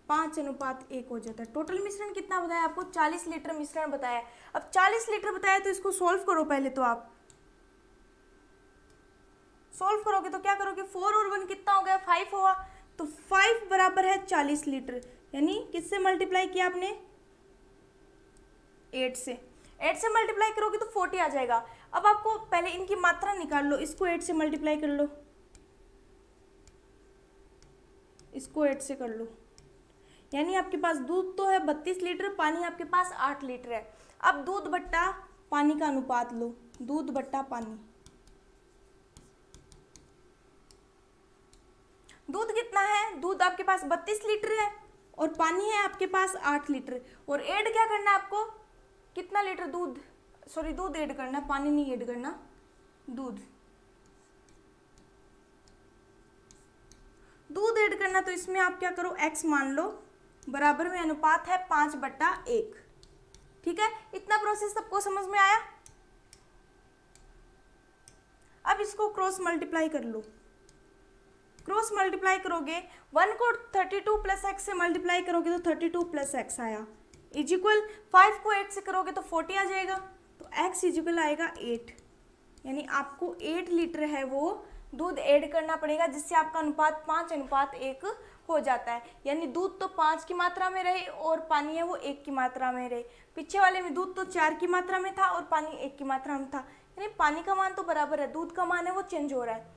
Speaker 1: 5:1 हो जाता है। टोटल मिश्रण कितना बताया आपको? 40 लीटर मिश्रण बताया। अब 40 लीटर बताया तो इसको सॉल्व करो पहले। तो आप सॉल्व करोगे तो क्या करोगे? 4 और 1 कितना हो गया? 5 हुआ। तो 5 बराबर है 40 लीटर, यानी किससे मल्टीप्लाई किया आपने? 8 से। 8 से मल्टीप्लाई करोगे तो 40 आ जाएगा। अब आपको पहले इनकी मात्रा निकाल लो, इसको 8 से मल्टीप्लाई कर लो, इसको 8 से कर लो, यानी आपके पास दूध तो है 32 लीटर, पानी आपके पास 8 लीटर है। अब दूध बट्टा पानी का अनुपात लो, दूध बट्टा पानी। दूध कितना है? दूध आपके पास 32 लीटर है और पानी है आपके पास 8 लीटर। और ऐड क्या करना है आपको? कितना लीटर दूध, दूध ऐड करना, पानी नहीं ऐड करना, दूध ऐड करना। तो इसमें आप क्या करो, x मान लो, बराबर में अनुपात है 5/1। ठीक है, इतना प्रोसेस सबको समझ में आया? अब इसको क्रॉस मल्टीप्लाई कर लो। क्रॉस मल्टीप्लाई करोगे, 1 को 32 + x से मल्टीप्लाई करोगे तो 32 + x आया, इज इक्वल 5 को 8 से करोगे तो 40 आ जाएगा। तो x इजिकल आएगा 8, यानी आपको 8 लीटर है वो दूध ऐड करना पड़ेगा, जिससे आपका अनुपात 5:1 हो जाता है। यानी दूध तो 5 की मात्रा में रहे और पानी है वो 1 की मात्रा में रहे। पीछे वाले में दूध तो 4 की मात्रा में था और पानी 1 की मात्रा में था, यानी पानी का मान तो बराबर है, दूध का मान है वो चेंज हो रहा है।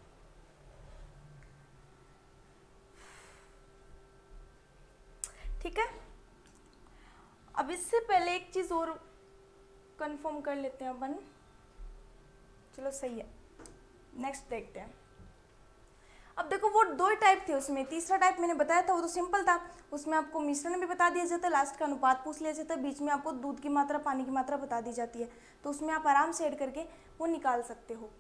Speaker 1: ठीक है, अब इससे पहले एक चीज और कंफर्म कर लेते हैं अपन। चलो सही है, नेक्स्ट देखते हैं। अब देखो वो 2 टाइप थे उसमें, तीसरा टाइप मैंने बताया था वो तो सिंपल था, उसमें आपको मिश्रण भी बता दिया जाता है, लास्ट का अनुपात पूछ लिया जाता है, बीच में आपको दूध की मात्रा पानी की मात्रा बता दी जाती है, तो उसमें आप आराम से ऐड करके वो निकाल सकते हो।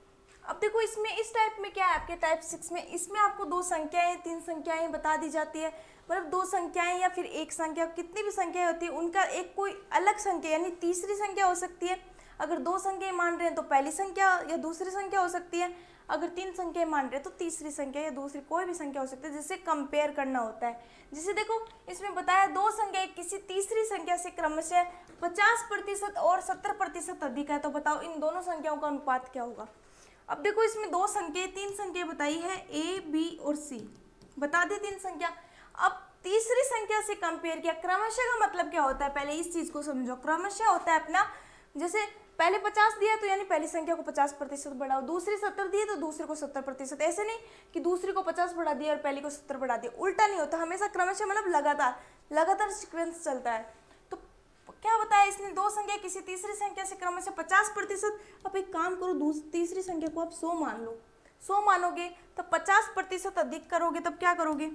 Speaker 1: अब देखो इसमें इस टाइप में क्या है, आपके टाइप 6 में इसमें आपको 2 संख्याएं 3 संख्याएं बता दी जाती है, मतलब 2 संख्याएं या फिर एक संख्या, कितनी भी संख्याएं होती है उनका एक कोई अलग संख्या यानी तीसरी संख्या हो सकती है। अगर 2 संख्याएं मान रहे हैं तो पहली संख्या या दूसरी संख्या हो सकती है, अगर 3 संख्याएं मान रहे हैं तो तीसरी संख्या या दूसरी कोई भी संख्या हो सकती है, जिससे कंपेयर करना होता है। जैसे देखो इसमें बताया 2 संख्याएं किसी तीसरी संख्या से क्रमशः 50% और 70% अधिक है, तो बताओ इन दोनों संख्याओं का अनुपात क्या होगा। अब देखो इसमें 2 संख्याएं 3 संख्याएं बताई है, ए बी और सी, बता दी 3 संख्या। अब तीसरी संख्या से कंपेयर किया, क्रमशः का मतलब क्या होता है, पहले इस चीज को समझो। क्रमशः होता है अपना, जैसे पहले 50 दिया तो यानी पहली संख्या को 50% बढ़ाओ, दूसरी 70 दिए तो दूसरे को 70%, ऐसे नहीं कि दूसरी को 50 बढ़ा दिया और पहली को 70 बढ़ा दिया, उल्टा नहीं होता, हमेशा क्रमशः मतलब लगातार सीक्वेंस चलता है। तो क्या बताया इसने, 2 संख्या किसी तीसरी संख्या से क्रमशः 50%। अब एक काम करो, तीसरी संख्या को आप 100 मान लो, 100 मानोगे तो 50% अधिक करोगे तब क्या करोगे,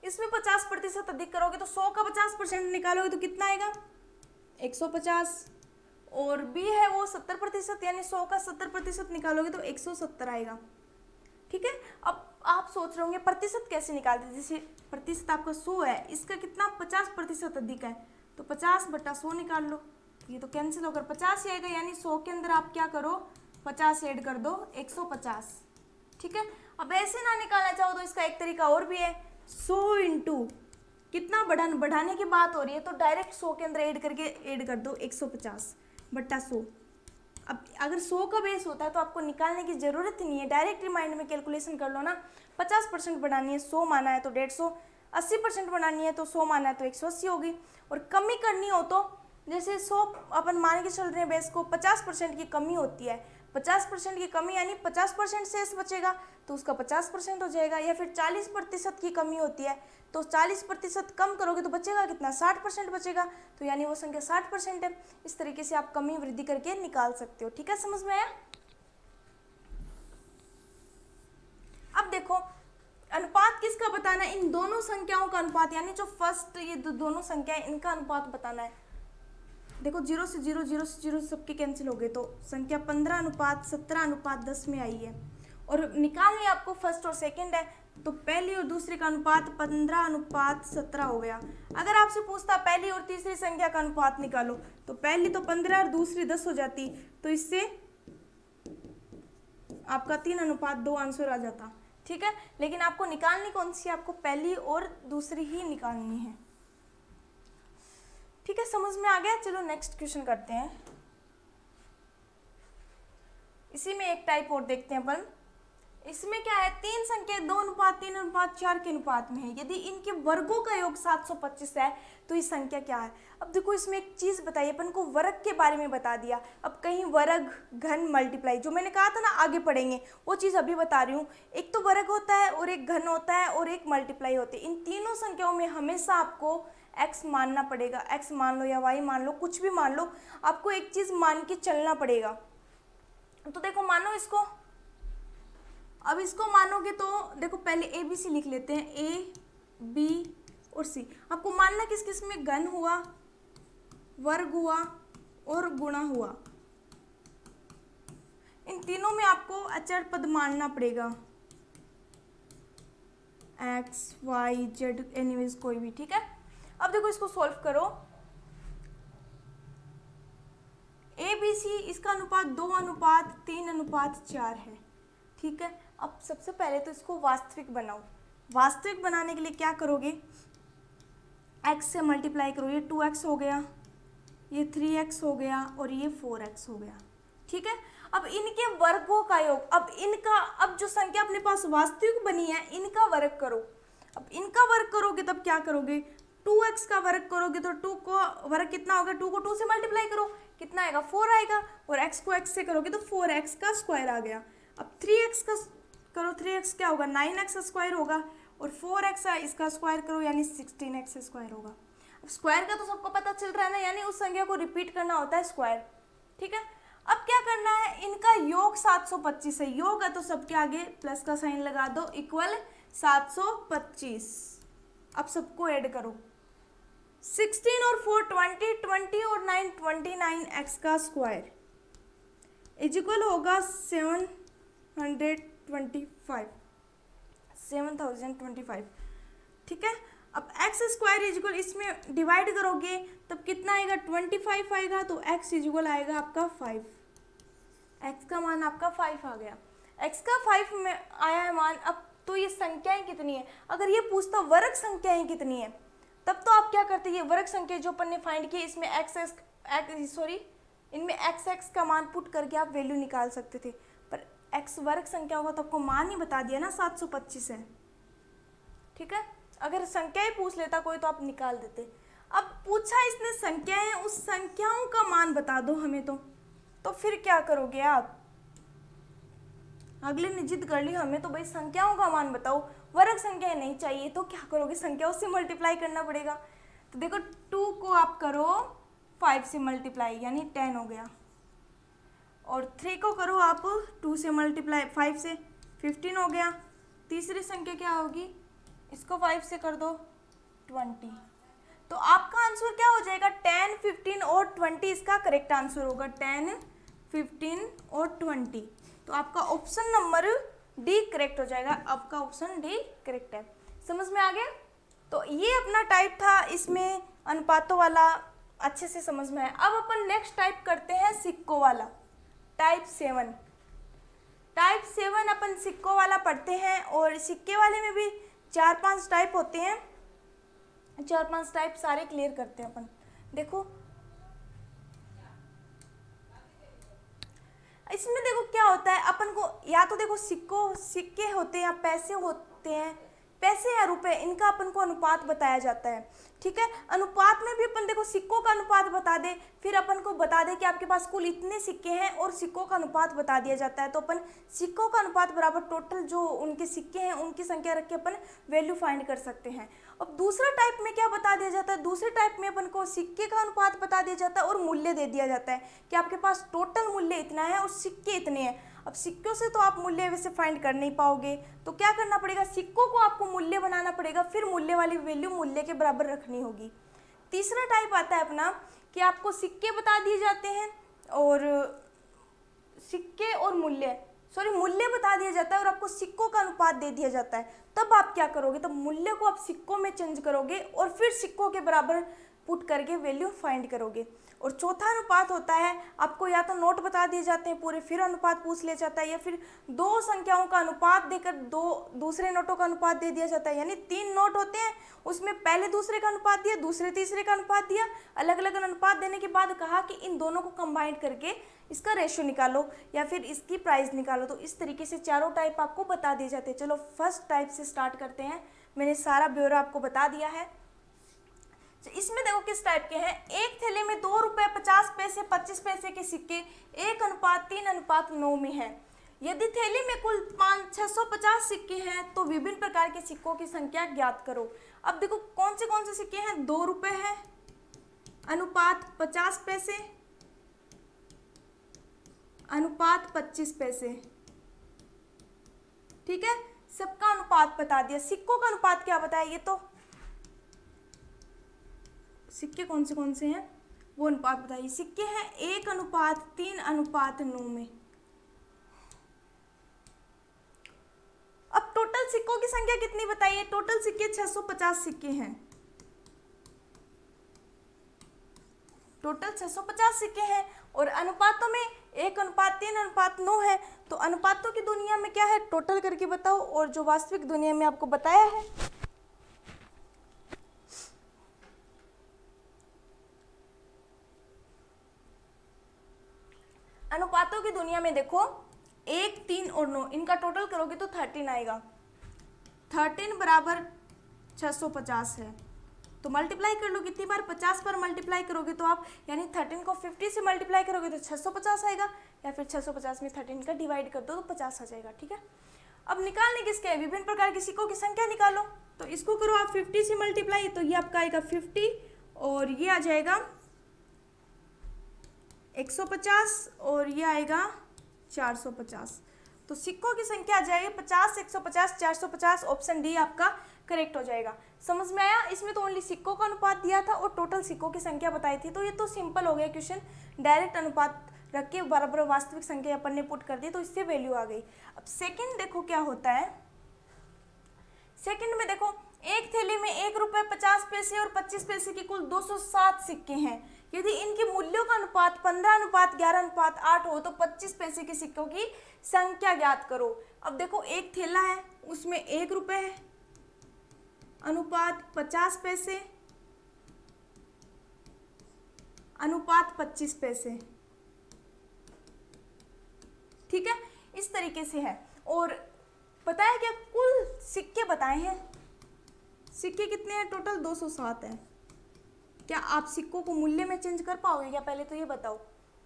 Speaker 1: इसमें 50% अधिक करोगे तो 100 का 50% निकालोगे तो कितना आएगा 150, और बी है वो 70%, यानी 100 का 70% निकालोगे तो 170 आएगा। ठीक है, अब आप सोच रहे होंगे प्रतिशत कैसे निकालते हैं, जैसे प्रतिशत आपका 100 है, इसका कितना 50% अधिक है, तो 50/100 निकाल लो, ये तो कैंसिल होकर 50 ही आएगा, यानी 100 के अंदर आप क्या करो 50 ऐड कर दो 150। ठीक है, अब ऐसे ना निकालना चाहो तो इसका एक तरीका और भी है, 100 इंटू कितना बढ़ाने की बात हो रही है तो डायरेक्ट 100 के अंदर ऐड कर दो 150/100। अब अगर 100 का बेस होता है तो आपको निकालने की ज़रूरत ही नहीं है, डायरेक्ट माइंड में कैलकुलेशन कर लो ना। 50% बढ़ानी है 100 माना है तो 150, 80% बढ़ानी है तो 100 माना है तो 180 होगी, और कमी करनी हो तो जैसे 100 अपन मान के चल रहे हैं बेस को, 50% की कमी होती है, 50% की कमी यानी 50% शेष बचेगा तो उसका 50% हो जाएगा, या फिर 40% की कमी होती है तो 40% कम करोगे तो बचेगा कितना 60% बचेगा, तो यानी वो संख्या 60% है। इस तरीके से आप कमी वृद्धि करके निकाल सकते हो। ठीक है, समझ में आया। अब देखो अनुपात किसका बताना है, इन दोनों संख्याओं का अनुपात, यानी जो फर्स्ट ये दोनों संख्या है इनका अनुपात बताना है। देखो 0 से 0 0 से 0 सबके कैंसिल हो गए तो संख्या 15:17:10 में आई है, और निकालनी आपको फर्स्ट और सेकंड है तो पहली और दूसरी का अनुपात 15:17 हो गया। अगर आपसे पूछता पहली और तीसरी संख्या का अनुपात निकालो तो पहली तो 15 और दूसरी 10 हो जाती, तो इससे आपका 3:2 आंसर आ जाता। ठीक है, लेकिन आपको निकालनी कौन सी, आपको पहली और दूसरी ही निकालनी है। ठीक है, समझ में आ गया। चलो नेक्स्ट क्वेश्चन करते हैं, इसी में एक टाइप और देखते हैं अपन। इसमें क्या है, 3 संख्या 2:3:4 के अनुपात में है, यदि इनके वर्गों का योग 725 है तो ये संख्या क्या है। अब देखो इसमें एक चीज बताइए, अपन को वर्ग के बारे में बता दिया, अब कहीं वर्ग घन मल्टीप्लाई जो मैंने कहा था ना आगे पढ़ेंगे वो चीज अभी बता रही हूँ। एक तो वर्ग होता है और एक घन होता है और एक मल्टीप्लाई होती है, इन तीनों संख्याओं में हमेशा आपको x मानना पड़ेगा, x मान लो या y मान लो, कुछ भी मान लो, आपको एक चीज मान के चलना पड़ेगा। तो देखो मानो इसको, अब इसको मानोगे तो देखो पहले ए बी सी लिख लेते हैं, ए बी और सी। आपको मानना किस किस में, घन हुआ, वर्ग हुआ और गुणा हुआ, इन तीनों में आपको अचर पद मानना पड़ेगा, एक्स वाई जेड एनीवेज कोई भी। ठीक है, अब देखो इसको सॉल्व करो, ए बी सी इसका अनुपात 2:3:4 है। ठीक है, अब सबसे पहले तो इसको वास्तविक बनाओ। वास्तविक बनाने के लिए क्या करोगे, x से मल्टीप्लाई करो, ये 2x हो गया, ये 3x हो गया और ये 4x हो गया। ठीक है, अब इनके वर्गों का योग, अब जो संख्या अपने पास वास्तविक बनी है इनका वर्ग करो। अब इनका वर्ग करोगे तब क्या करोगे, 2x का वर्ग करोगे तो 2 को वर्ग कितना होगा, 2 को 2 से मल्टीप्लाई करो, कितना आएगा 4 आएगा, और x को x से करोगे तो 4x का स्क्वायर आ गया। अब 3x का करो, 3x क्या होगा 9x स्क्वायर होगा, और 4x है इसका स्क्वायर करो यानी 16x स्क्वायर होगा। अब स्क्वायर का तो सबको पता चल रहा है ना, यानी उस संख्या को रिपीट करना होता है स्क्वायर। ठीक है, अब क्या करना है, इनका योग 725 है, योग है तो सबके आगे प्लस का साइन लगा दो, इक्वल 725। अब सबको ऐड करो, 16 और 4 20, 20 और 9 29x का स्क्वायर इज इक्वल होगा 7025। ठीक है, अब x स्क्वायर इज इक्वल, इसमें डिवाइड करोगे तब कितना आएगा 25 आएगा, तो x इज इक्वल आएगा आपका 5। x का मान आपका 5 आ गया, x का 5 में आया है मान। अब तो ये संख्याएं कितनी है, अगर ये पूछता वर्ग संख्याएं कितनी है तब तो आप क्या करते, ये वर्ग संख्या जो अपन ने फाइंड की इसमें इनमें x का मान पुट करके आप वैल्यू निकाल सकते थे, पर x वर्ग संख्या होगा तो आपको मान ही बता दिया ना 725 है। ठीक है, अगर संख्याएं पूछ लेता कोई तो आप निकाल देते। अब पूछा इसने संख्याएं, उस संख्याओं का मान बता दो हमें, तो फिर क्या करोगे आप, अगले ने जिद कर ली हमें तो भाई संख्याओं का मान बताओ, वर्ग संख्याएं नहीं चाहिए, तो क्या करोगे संख्याओं से मल्टीप्लाई करना पड़ेगा। तो देखो 2 को आप करो 5 से मल्टीप्लाई यानी 10 हो गया, और 3 को करो आप 2 से मल्टीप्लाई 5 से 15 हो गया। तीसरी संख्या क्या होगी, इसको 5 से कर दो 20। तो आपका आंसर क्या हो जाएगा 10, 15 और 20 इसका करेक्ट आंसर होगा, 10, 15 और 20। तो आपका ऑप्शन नंबर डी करेक्ट हो जाएगा, आपका ऑप्शन डी करेक्ट है। समझ में आ गया, तो ये अपना टाइप था, इसमें अनुपातों वाला अच्छे से समझ में आया। अब अपन नेक्स्ट टाइप करते हैं सिक्कों वाला, टाइप 7। टाइप 7 अपन सिक्कों वाला पढ़ते हैं, और सिक्के वाले में भी 4-5 टाइप होते हैं, 4-5 टाइप सारे क्लियर करते हैं अपन। देखो इसमें देखो क्या होता है, अपन को या तो देखो सिक्के होते हैं या पैसे होते हैं, पैसे या रुपए, इनका अपन को अनुपात बताया जाता है। ठीक है, अनुपात में भी अपन देखो सिक्कों का अनुपात बता दे, फिर अपन को बता दे कि आपके पास कुल इतने सिक्के हैं और सिक्कों का अनुपात बता दिया जाता है, तो अपन सिक्कों का अनुपात बराबर टोटल जो उनके सिक्के हैं उनकी संख्या रख के अपन वैल्यू फाइंड कर सकते हैं। अब दूसरा टाइप में क्या बता दिया जाता है, दूसरे टाइप में अपन को सिक्के का अनुपात बता दिया जाता है और मूल्य दे दिया जाता है कि आपके पास टोटल मूल्य इतना है और सिक्के इतने हैं। अब सिक्कों से तो आप मूल्य वैसे फाइंड कर नहीं पाओगे, तो क्या करना पड़ेगा, सिक्कों को आपको मूल्य बनाना पड़ेगा, फिर मूल्य वाली वैल्यू मूल्य के बराबर रखनी होगी। तीसरा टाइप आता है अपना कि आपको सिक्के बता दिए जाते हैं और सिक्के और मूल्य बता दिया जाता है और आपको सिक्कों का अनुपात दे दिया जाता है। तब आप क्या करोगे, तब मूल्य को आप सिक्कों में चेंज करोगे और फिर सिक्कों के बराबर पुट करके वैल्यू फाइंड करोगे। और चौथा अनुपात होता है, आपको या तो नोट बता दिए जाते हैं पूरे, फिर अनुपात पूछ लिया जाता है, या फिर दो संख्याओं का अनुपात देकर दूसरे नोटों का अनुपात दे दिया जाता है। यानी 3 नोट होते हैं, उसमें पहले दूसरे का अनुपात दिया, दूसरे तीसरे का अनुपात दिया, अलग अलग अनुपात देने के बाद कहा कि इन दोनों को कंबाइन करके इसका रेशियो निकालो या फिर इसकी प्राइस निकालो। तो इस तरीके से चारों टाइप आपको बता दिए जाते हैं। चलो फर्स्ट टाइप से स्टार्ट करते हैं, मैंने सारा ब्यौरा आपको बता दिया है। तो इसमें देखो किस टाइप के हैं, एक थैले में 2 रुपये 50 पैसे 25 पैसे के सिक्के 1:3:9 में हैं। यदि थैली में कुल 650 सिक्के हैं तो विभिन्न प्रकार के सिक्कों की संख्या ज्ञात करो। अब देखो कौन से सिक्के हैं, 2 रुपये है, अनुपात 50 पैसे, अनुपात 25 पैसे। ठीक है, सबका अनुपात बता दिया। सिक्कों का अनुपात क्या बताया, ये तो सिक्के कौन से हैं वो अनुपात बताइए। सिक्के हैं 1:3:9 में। अब टोटल सिक्कों की संख्या कितनी बताइए, टोटल सिक्के 650 सिक्के हैं, टोटल 650 सिक्के हैं और अनुपातों में 1:3:9 है। तो अनुपातों की दुनिया में क्या है, टोटल करके बताओ, और जो वास्तविक दुनिया में आपको बताया है अनुपातों की दुनिया में देखो 1, 3 और 9 इनका टोटल करोगे तो 13 आएगा। 13 बराबर 650 है, तो मल्टीप्लाई कर लो कितनी बार, 50 बार मल्टीप्लाई करोगे तो आप यानी 13 को 50 से मल्टीप्लाई करोगे तो 650 आएगा, या फिर 650 में 13 का डिवाइड कर दो तो 50 आ जाएगा। ठीक है, अब निकालने किसके हैं, विभिन्न प्रकार के सिक्कों की संख्या निकालो। तो इसको करो आप 50 से मल्टीप्लाई, तो ये आपका आएगा 50 और ये आ जाएगा 150 और ये आएगा 450। तो सिक्कों की संख्या आ जाएगी 50, 150, 450। ऑप्शन डी आपका करेक्ट हो जाएगा। समझ में आया? इसमें तो ओनली सिक्कों का अनुपात दिया था और टोटल सिक्कों की संख्या बताई थी। तो ये तो सिंपल हो गया क्वेश्चन, डायरेक्ट अनुपात रख के बराबर वास्तविक संख्या अपन ने पुट कर दी तो इससे वैल्यू आ गई। अब सेकंड देखो क्या होता है। सेकंड में देखो एक थैली में 1 रुपये 50 पैसे और 25 पैसे की कुल 207 सिक्के हैं। यदि इनके मूल्यों का अनुपात 15:11:8 हो तो 25 पैसे के सिक्कों की संख्या ज्ञात करो। अब देखो एक थैला है, उसमें 1 रुपये है, अनुपात 50 पैसे, अनुपात 25 पैसे। ठीक है, इस तरीके से है। और पता है क्या, कुल सिक्के बताए हैं, सिक्के कितने हैं टोटल, 207 है। क्या आप सिक्कों को मूल्य में चेंज कर पाओगे क्या, पहले तो ये बताओ।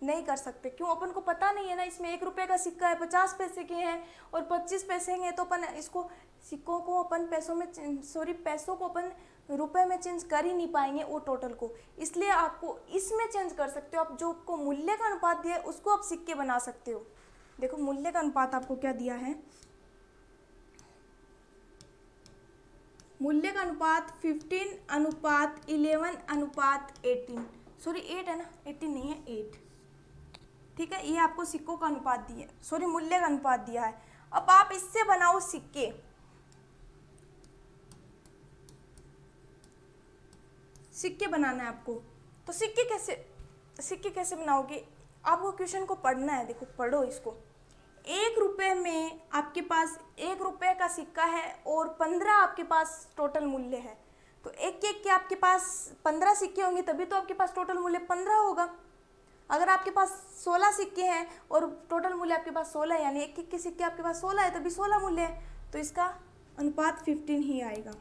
Speaker 1: नहीं कर सकते, क्यों, अपन को पता नहीं है ना। इसमें 1 रुपये का सिक्का है, 50 पैसे के हैं और 25 पैसे हैं, तो अपन इसको सिक्कों को अपन पैसों को अपन रुपए में चेंज कर ही नहीं पाएंगे वो टोटल को। इसलिए आपको इसमें चेंज कर सकते हो आप, जो आपको मूल्य का अनुपात दिया है उसको आप सिक्के बना सकते हो। देखो मूल्य का अनुपात आपको क्या दिया है, मूल्य का अनुपात 15:11:18, सॉरी 8 है ना, 18 नहीं है 8। ठीक है, ये आपको सिक्कों का अनुपात दिया है, सॉरी मूल्य का अनुपात दिया है। अब आप इससे बनाओ सिक्के। सिक्के बनाना है आपको, तो सिक्के कैसे बनाओगे, आपको क्वेश्चन को पढ़ना है। देखो पढ़ो इसको। 1 रुपये में आपके पास 1 रुपये का सिक्का है और 15 आपके पास टोटल मूल्य है। तो एक के आपके पास 15 सिक्के होंगे तभी तो आपके पास टोटल मूल्य 15 होगा। अगर आपके पास 16 सिक्के हैं और टोटल मूल्य आपके पास 16 है, यानी एक के सिक्के आपके पास 16 है तभी 16 मूल्य है, तो इसका अनुपात 15 ही आएगा।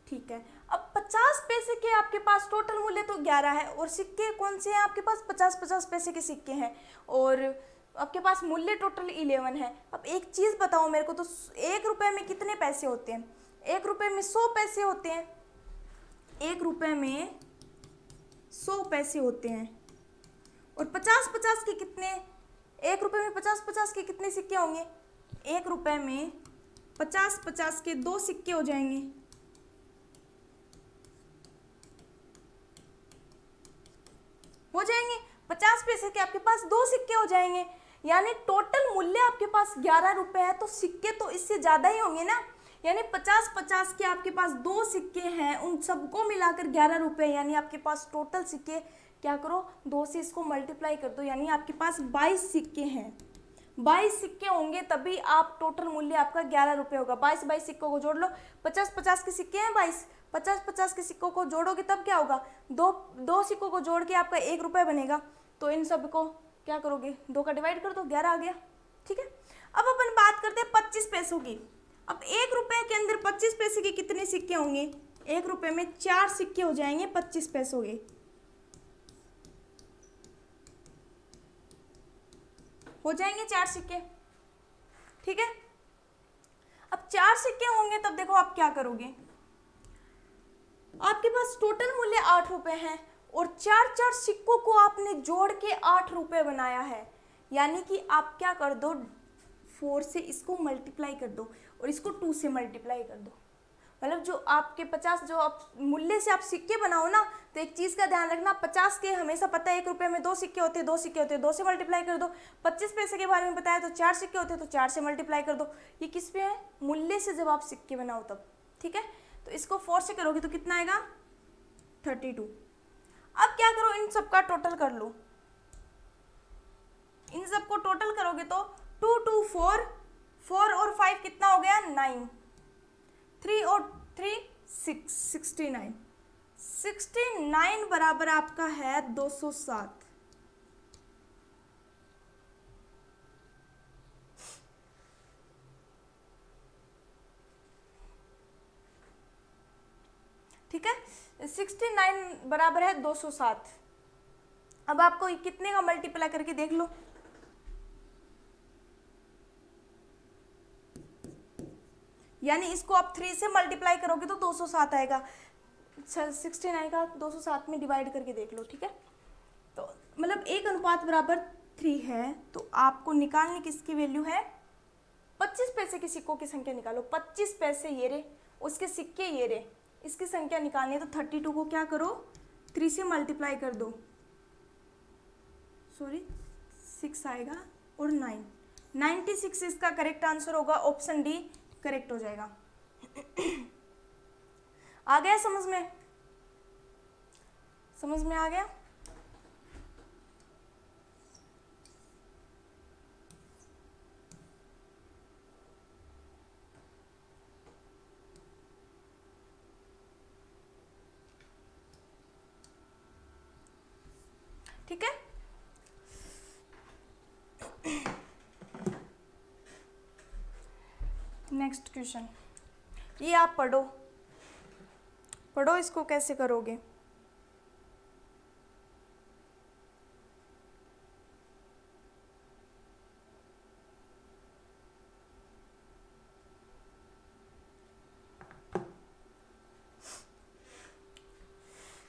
Speaker 1: ठीक है, अब 50 पैसे के आपके पास टोटल मूल्य तो 11 है और सिक्के कौन से हैं आपके पास, 50-50 पैसे के सिक्के हैं और आपके पास मूल्य टोटल 11 है। अब एक चीज़ बताओ मेरे को, तो 1 रुपये में कितने पैसे होते हैं, 1 रुपये में 100 पैसे होते हैं, 1 रुपये में 100 पैसे होते हैं। और 50-50 के कितने, 1 रुपये में 50-50 के कितने सिक्के होंगे, 1 रुपये में 50-50 के 2 सिक्के हो जाएंगे। हो जाएंगे 50 पैसे के आपके पास 2 सिक्के हो जाएंगे, यानी टोटल मूल्य आपके पास 11 रुपये है, तो सिक्के तो इससे ज़्यादा ही होंगे ना। यानी 50-50 के आपके पास 2 सिक्के हैं, उन सबको मिलाकर 11 रुपये, यानी आपके पास टोटल सिक्के क्या करो, 2 से इसको मल्टीप्लाई कर दो, यानी आपके पास 22 सिक्के हैं। 22 सिक्के होंगे तभी आप टोटल मूल्य आपका 11 रुपये होगा। 22 सिक्कों को जोड़ लो, 50-50 के सिक्के हैं 22, 50-50 के सिक्कों को जोड़ोगे तब क्या होगा, दो सिक्कों को जोड़ के आपका 1 रुपये बनेगा। तो इन सब को क्या करोगे, 2 का डिवाइड कर दो, 11 आ गया। ठीक है, अब अपन बात करते हैं 25 पैसों की। अब 1 रुपये के अंदर 25 पैसे के कितने सिक्के होंगे, 1 रुपये में 4 सिक्के हो जाएंगे 25 पैसों के, हो जाएंगे 4 सिक्के। ठीक है, अब 4 सिक्के होंगे तब देखो आप क्या करोगे, आपके पास टोटल मूल्य 8 रुपये है और 4 सिक्कों को आपने जोड़ के 8 रुपये बनाया है, यानी कि आप क्या कर दो, 4 से इसको मल्टीप्लाई कर दो और इसको 2 से मल्टीप्लाई कर दो। मतलब जो आपके 50 जो आप मूल्य से आप सिक्के बनाओ ना, तो एक चीज़ का ध्यान रखना, 50 के हमेशा पता है 1 रुपये में 2 सिक्के होते हैं, 2 सिक्के होते हैं, 2 से मल्टीप्लाई कर दो। 25 पैसे के बारे में बताया तो 4 सिक्के होते हैं, तो 4 से मल्टीप्लाई कर दो। ये किस पे है, मूल्य से जब आप सिक्के बनाओ तब। ठीक है, तो इसको 4 से करोगे तो कितना आएगा, 32। अब क्या करो, इन सब का टोटल कर लो, इन सब को टोटल करोगे तो 2 2 4, 4 और 5 कितना हो गया, 9, 3 और 3 6, 69, 69 बराबर आपका है 207। ठीक है। 69 बराबर है 207। अब आपको कितने का मल्टीप्लाई करके देख लो, यानी इसको आप 3 से मल्टीप्लाई करोगे तो 207 आएगा। 69 का 207 में डिवाइड करके देख लो, ठीक है। तो मतलब 1:3 है, तो आपको निकालने किसकी वैल्यू है, 25 पैसे के सिक्कों की संख्या निकालो। 25 पैसे ये रे, उसके सिक्के ये रे, इसकी संख्या निकालनी है तो 32 को क्या करो, 3 से मल्टीप्लाई कर दो, सॉरी 6 आएगा और 9, 96 इसका करेक्ट आंसर होगा, ऑप्शन डी करेक्ट हो जाएगा। आ गया समझ में, समझ में आ गया। ठीक है, नेक्स्ट क्वेश्चन, ये आप पढ़ो, पढ़ो इसको कैसे करोगे।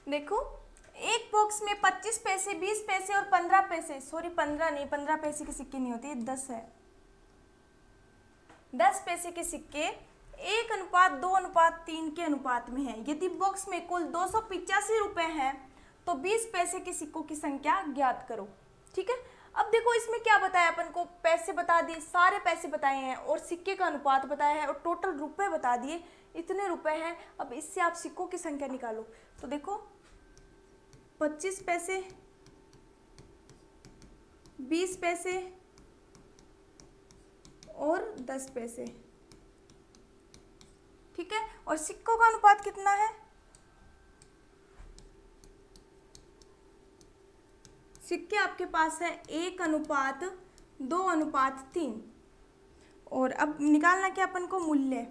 Speaker 1: देखो एक बॉक्स में 25 पैसे, 20 पैसे और 15 पैसे, सॉरी 15 नहीं, 15 पैसे के सिक्के नहीं होते, 10 है। 10 पैसे के सिक्के 1:2:3 के अनुपात में है। यदि बॉक्स में कुल 285 रुपए हैं तो 20 पैसे के सिक्कों की संख्या ज्ञात करो। ठीक है, अब देखो इसमें क्या बताया अपन को, पैसे बता दिए, सारे पैसे बताए हैं और सिक्के का अनुपात बताया है और टोटल रुपए बता दिए, इतने रुपए हैं। अब इससे आप सिक्कों की संख्या निकालो। तो देखो 25 पैसे, 20 पैसे और 10 पैसे, ठीक है। और सिक्कों का अनुपात कितना है, सिक्के आपके पास है 1:2:3। और अब निकालना क्या अपन को, मूल्य।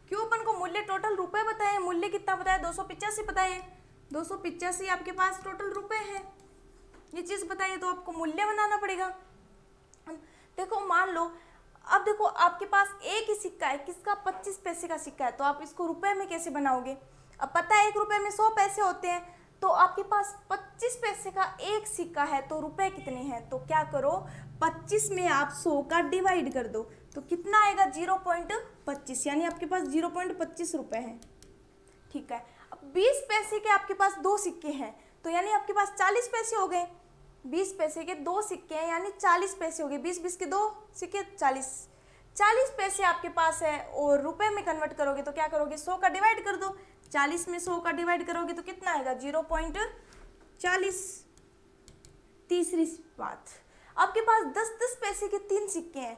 Speaker 1: क्यों अपन को मूल्य, टोटल रुपए बताए, मूल्य कितना बताया, 285 बताए, 285 आपके पास टोटल रुपए है, ये चीज बताइए, तो आपको मूल्य बनाना पड़ेगा। देखो मान लो, अब देखो आपके पास एक ही सिक्का है, किसका, 25 पैसे का सिक्का है, तो आप इसको रुपए में कैसे बनाओगे। अब पता है 1 रुपए में 100 पैसे होते हैं, तो आपके पास 25 पैसे का एक सिक्का है, तो रुपए कितने हैं, तो क्या करो, 25 में आप 100 का डिवाइड कर दो, तो कितना आएगा, 0.25, यानी आपके पास 0.25 रुपए हैं। ठीक है, अब 20 पैसे के आपके पास 2 सिक्के हैं, तो यानी आपके पास 40 पैसे हो गए। 20 पैसे के 2 सिक्के हैं यानी 40 पैसे हो गए, 20 के 2 सिक्के 40 पैसे आपके पास है। और रुपए में कन्वर्ट करोगे तो क्या करोगे, 100 का डिवाइड कर दो, 40 में 100 का डिवाइड करोगे तो कितना आएगा, 0.40। तीसरी बात, आपके पास 10-10 पैसे के 3 सिक्के हैं,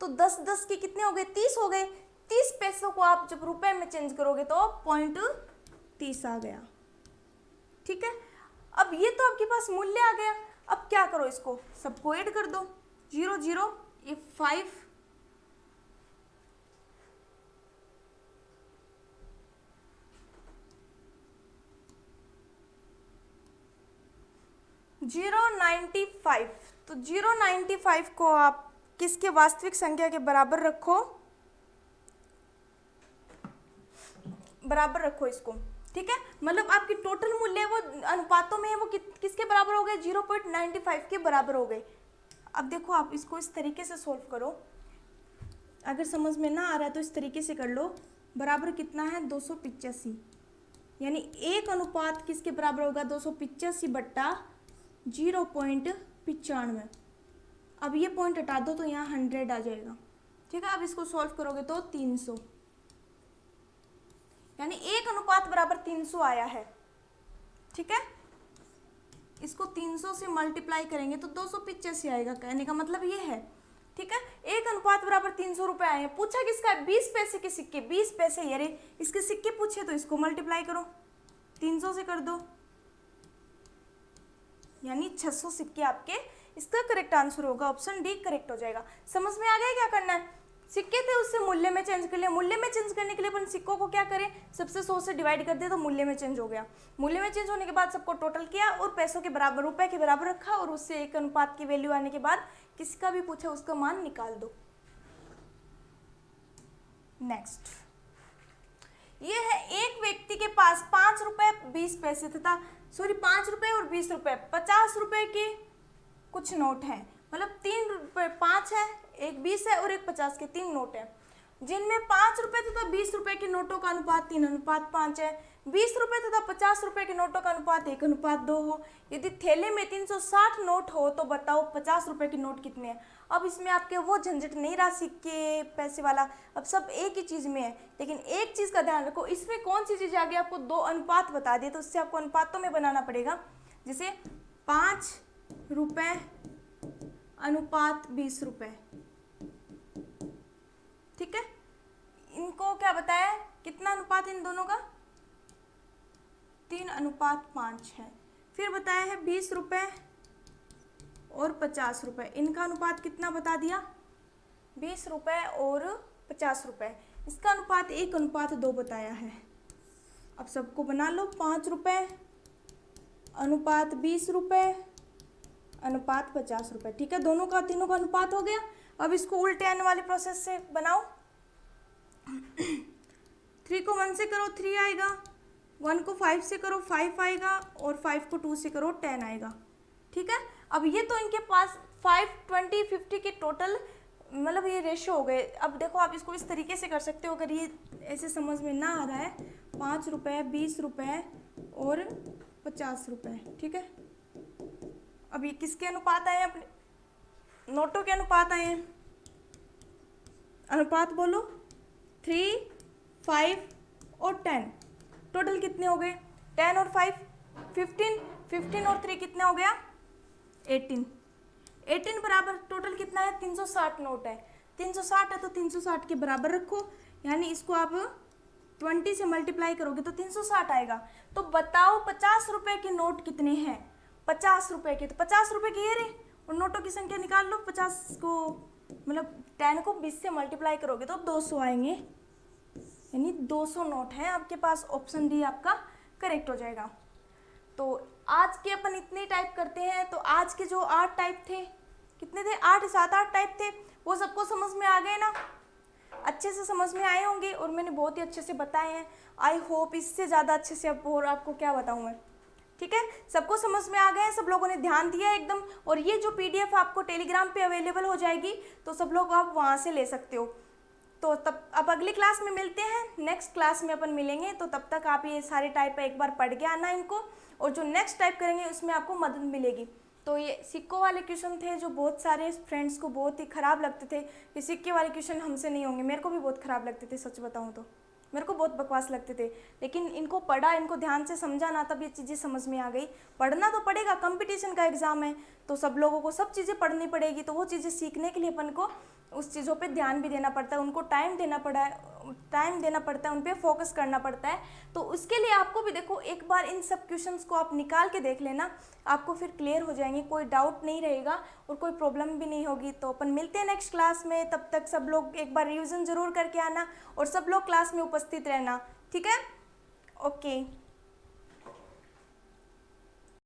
Speaker 1: तो 10-10 के कितने हो गए, 30 हो गए। 30 पैसों को आप जब रुपए में चेंज करोगे तो 0.30 आ गया। ठीक है, अब ये तो आपके पास मूल्य आ गया। अब क्या करो, इसको सबको ऐड कर दो, 0 0 ये 5, $0.95। तो 0.95 को आप किसके वास्तविक संख्या के बराबर रखो, बराबर रखो इसको। ठीक है, मतलब आपकी टोटल मूल्य वो अनुपातों में है, वो किसके बराबर हो गए, 0.95 के बराबर हो गए। अब देखो आप इसको इस तरीके से सोल्व करो, अगर समझ में ना आ रहा है तो इस तरीके से कर लो। बराबर कितना है, 285, यानी 1 किसके बराबर होगा, 285 बट्टा 0.95। अब ये पॉइंट हटा दो तो यहाँ 100 आ जाएगा। ठीक है, अब इसको सॉल्व करोगे तो 300, यानी 1 बराबर 300 आया है। ठीक है, इसको 300 से मल्टीप्लाई करेंगे तो 285 आएगा, कहने का मतलब ये है। ठीक है, 1 बराबर 300 रुपए आए हैं। पूछा किसका है, 20 पैसे के सिक्के, 20 पैसे ये रे, इसके सिक्के पूछे तो इसको मल्टीप्लाई करो, 300 से कर दो, यानी 600 सिक्के आपके, इसका करेक्ट आंसर होगा ऑप्शन डी करेक्ट हो जाएगा। समझ में आ गया क्या करना है, सिक्के थे उससे मूल्य में चेंज कर लिया। मूल्य में चेंज करने के लिए अपन सिक्कों को क्या करें, सबसे 100 से डिवाइड कर दिया तो मूल्य में चेंज हो गया। मूल्य में चेंज होने के बाद सबको टोटल किया और पैसों के बराबर, रुपए के बराबर रखा और उससे एक अनुपात की वैल्यू आने के बाद किसका भी पूछे उसका मान निकाल दो। नेक्स्ट, ये है एक व्यक्ति के पास 5 रुपए 20 पैसे तथा 5 रुपए और 20 रुपए 50 रुपए के कुछ नोट हैं। मतलब 3 रुपए 5 है, एक 20 है और एक 50 के 3 नोट है, जिनमें 5 रुपए तथा 20 रुपए के नोटों का अनुपात 3:5 है। 20 रुपए तथा 50 रुपए के नोटों का अनुपात 1:2 हो। यदि थैले में 360 नोट हो तो बताओ 50 रुपए के नोट कितने हैं। अब इसमें आपके वो झंझट नहीं रहा सिक्के पैसे वाला, अब सब एक ही चीज़ में है। लेकिन एक चीज़ का ध्यान रखो, इसमें कौन सी चीज़ आगे आपको 2 अनुपात बता दिए तो उससे आपको अनुपातों में बनाना पड़ेगा। जैसे 5 रुपए अनुपात 20 रुपए, ठीक है। इनको क्या बताया, कितना अनुपात इन दोनों का, 3:5 है। फिर बताया है 20 रुपए और 50 रुपए, इनका अनुपात कितना बता दिया, 20 रुपए और 50 रुपए, इसका अनुपात 1:2 बताया है। अब सबको बना लो, 5 रुपए अनुपात 20 रुपए अनुपात 50 रुपए, ठीक है। दोनों का, तीनों का अनुपात हो गया। अब इसको उल्टे आने वाले प्रोसेस से बनाओ। 3 को 1 से करो 3 आएगा, 1 को 5 से करो 5 आएगा और 5 को 2 से करो 10 आएगा, ठीक है। अब ये तो इनके पास 5, 20, 50 के टोटल मतलब ये रेशो हो गए। अब देखो आप इसको इस तरीके से कर सकते हो, अगर ये ऐसे समझ में ना आ रहा है, 5 रुपए 20 रुपए और 50 रुपए, ठीक है। अब ये किसके अनुपात आए हैं, अपने नोटों के अनुपात आए हैं। अनुपात बोलो, 3, 5 और 10, टोटल कितने हो गए, 10 और 5 15, 15 और 3 कितना हो गया 18, 18 बराबर टोटल कितना है 360 नोट है। 360 है तो 360 के बराबर रखो, यानी इसको आप 20 से मल्टीप्लाई करोगे तो 360 आएगा। तो बताओ 50 रुपए के नोट कितने हैं, 50 रुपए के, तो 50 रुपए के ये रहे और नोटों की संख्या निकाल लो। 50 को मतलब 10 को 20 से मल्टीप्लाई करोगे तो 200 आएंगे, यानी 200 नोट हैं आपके पास। ऑप्शन डी आपका करेक्ट हो जाएगा। तो आज के अपन इतने टाइप करते हैं। तो आज के जो 8 टाइप थे, कितने थे, 8 7 8 टाइप थे, वो सबको समझ में आ गए ना, अच्छे से समझ में आए होंगे और मैंने बहुत ही अच्छे से बताए हैं। आई होप इससे ज़्यादा अच्छे से अब और आपको क्या बताऊँ मैं, ठीक है। सबको समझ में आ गए, सब लोगों ने ध्यान दिया एकदम। और ये जो PDF आपको टेलीग्राम पे अवेलेबल हो जाएगी तो सब लोग आप वहाँ से ले सकते हो। तो तब अब अगली क्लास में मिलते हैं, नेक्स्ट क्लास में अपन मिलेंगे। तो तब तक आप ये सारे टाइप एक बार पढ़ के आना इनको, और जो नेक्स्ट टाइप करेंगे उसमें आपको मदद मिलेगी। तो ये सिक्कों वाले क्वेश्चन थे जो बहुत सारे फ्रेंड्स को बहुत ही ख़राब लगते थे। ये सिक्के वाले क्वेश्चन हमसे नहीं होंगे, मेरे को भी बहुत ख़राब लगते थे, सच बताऊँ तो मेरे को बहुत बकवास लगते थे। लेकिन इनको पढ़ा, इनको ध्यान से समझा ना, तब ये चीज़ें समझ में आ गई। पढ़ना तो पड़ेगा, कंपटीशन का एग्ज़ाम है तो सब लोगों को सब चीज़ें पढ़नी पड़ेगी। तो वो चीज़ें सीखने के लिए अपन को उस चीज़ों पे ध्यान भी देना पड़ता है, उनको टाइम देना पड़ता है, उन पर फोकस करना पड़ता है। तो उसके लिए आपको भी देखो, एक बार इन सब क्वेश्चंस को आप निकाल के देख लेना, आपको फिर क्लियर हो जाएंगे, कोई डाउट नहीं रहेगा और कोई प्रॉब्लम भी नहीं होगी। तो अपन मिलते हैं नेक्स्ट क्लास में, तब तक सब लोग एक बार रिविज़न ज़रूर करके आना और सब लोग क्लास में उपस्थित रहना, ठीक है। ओके।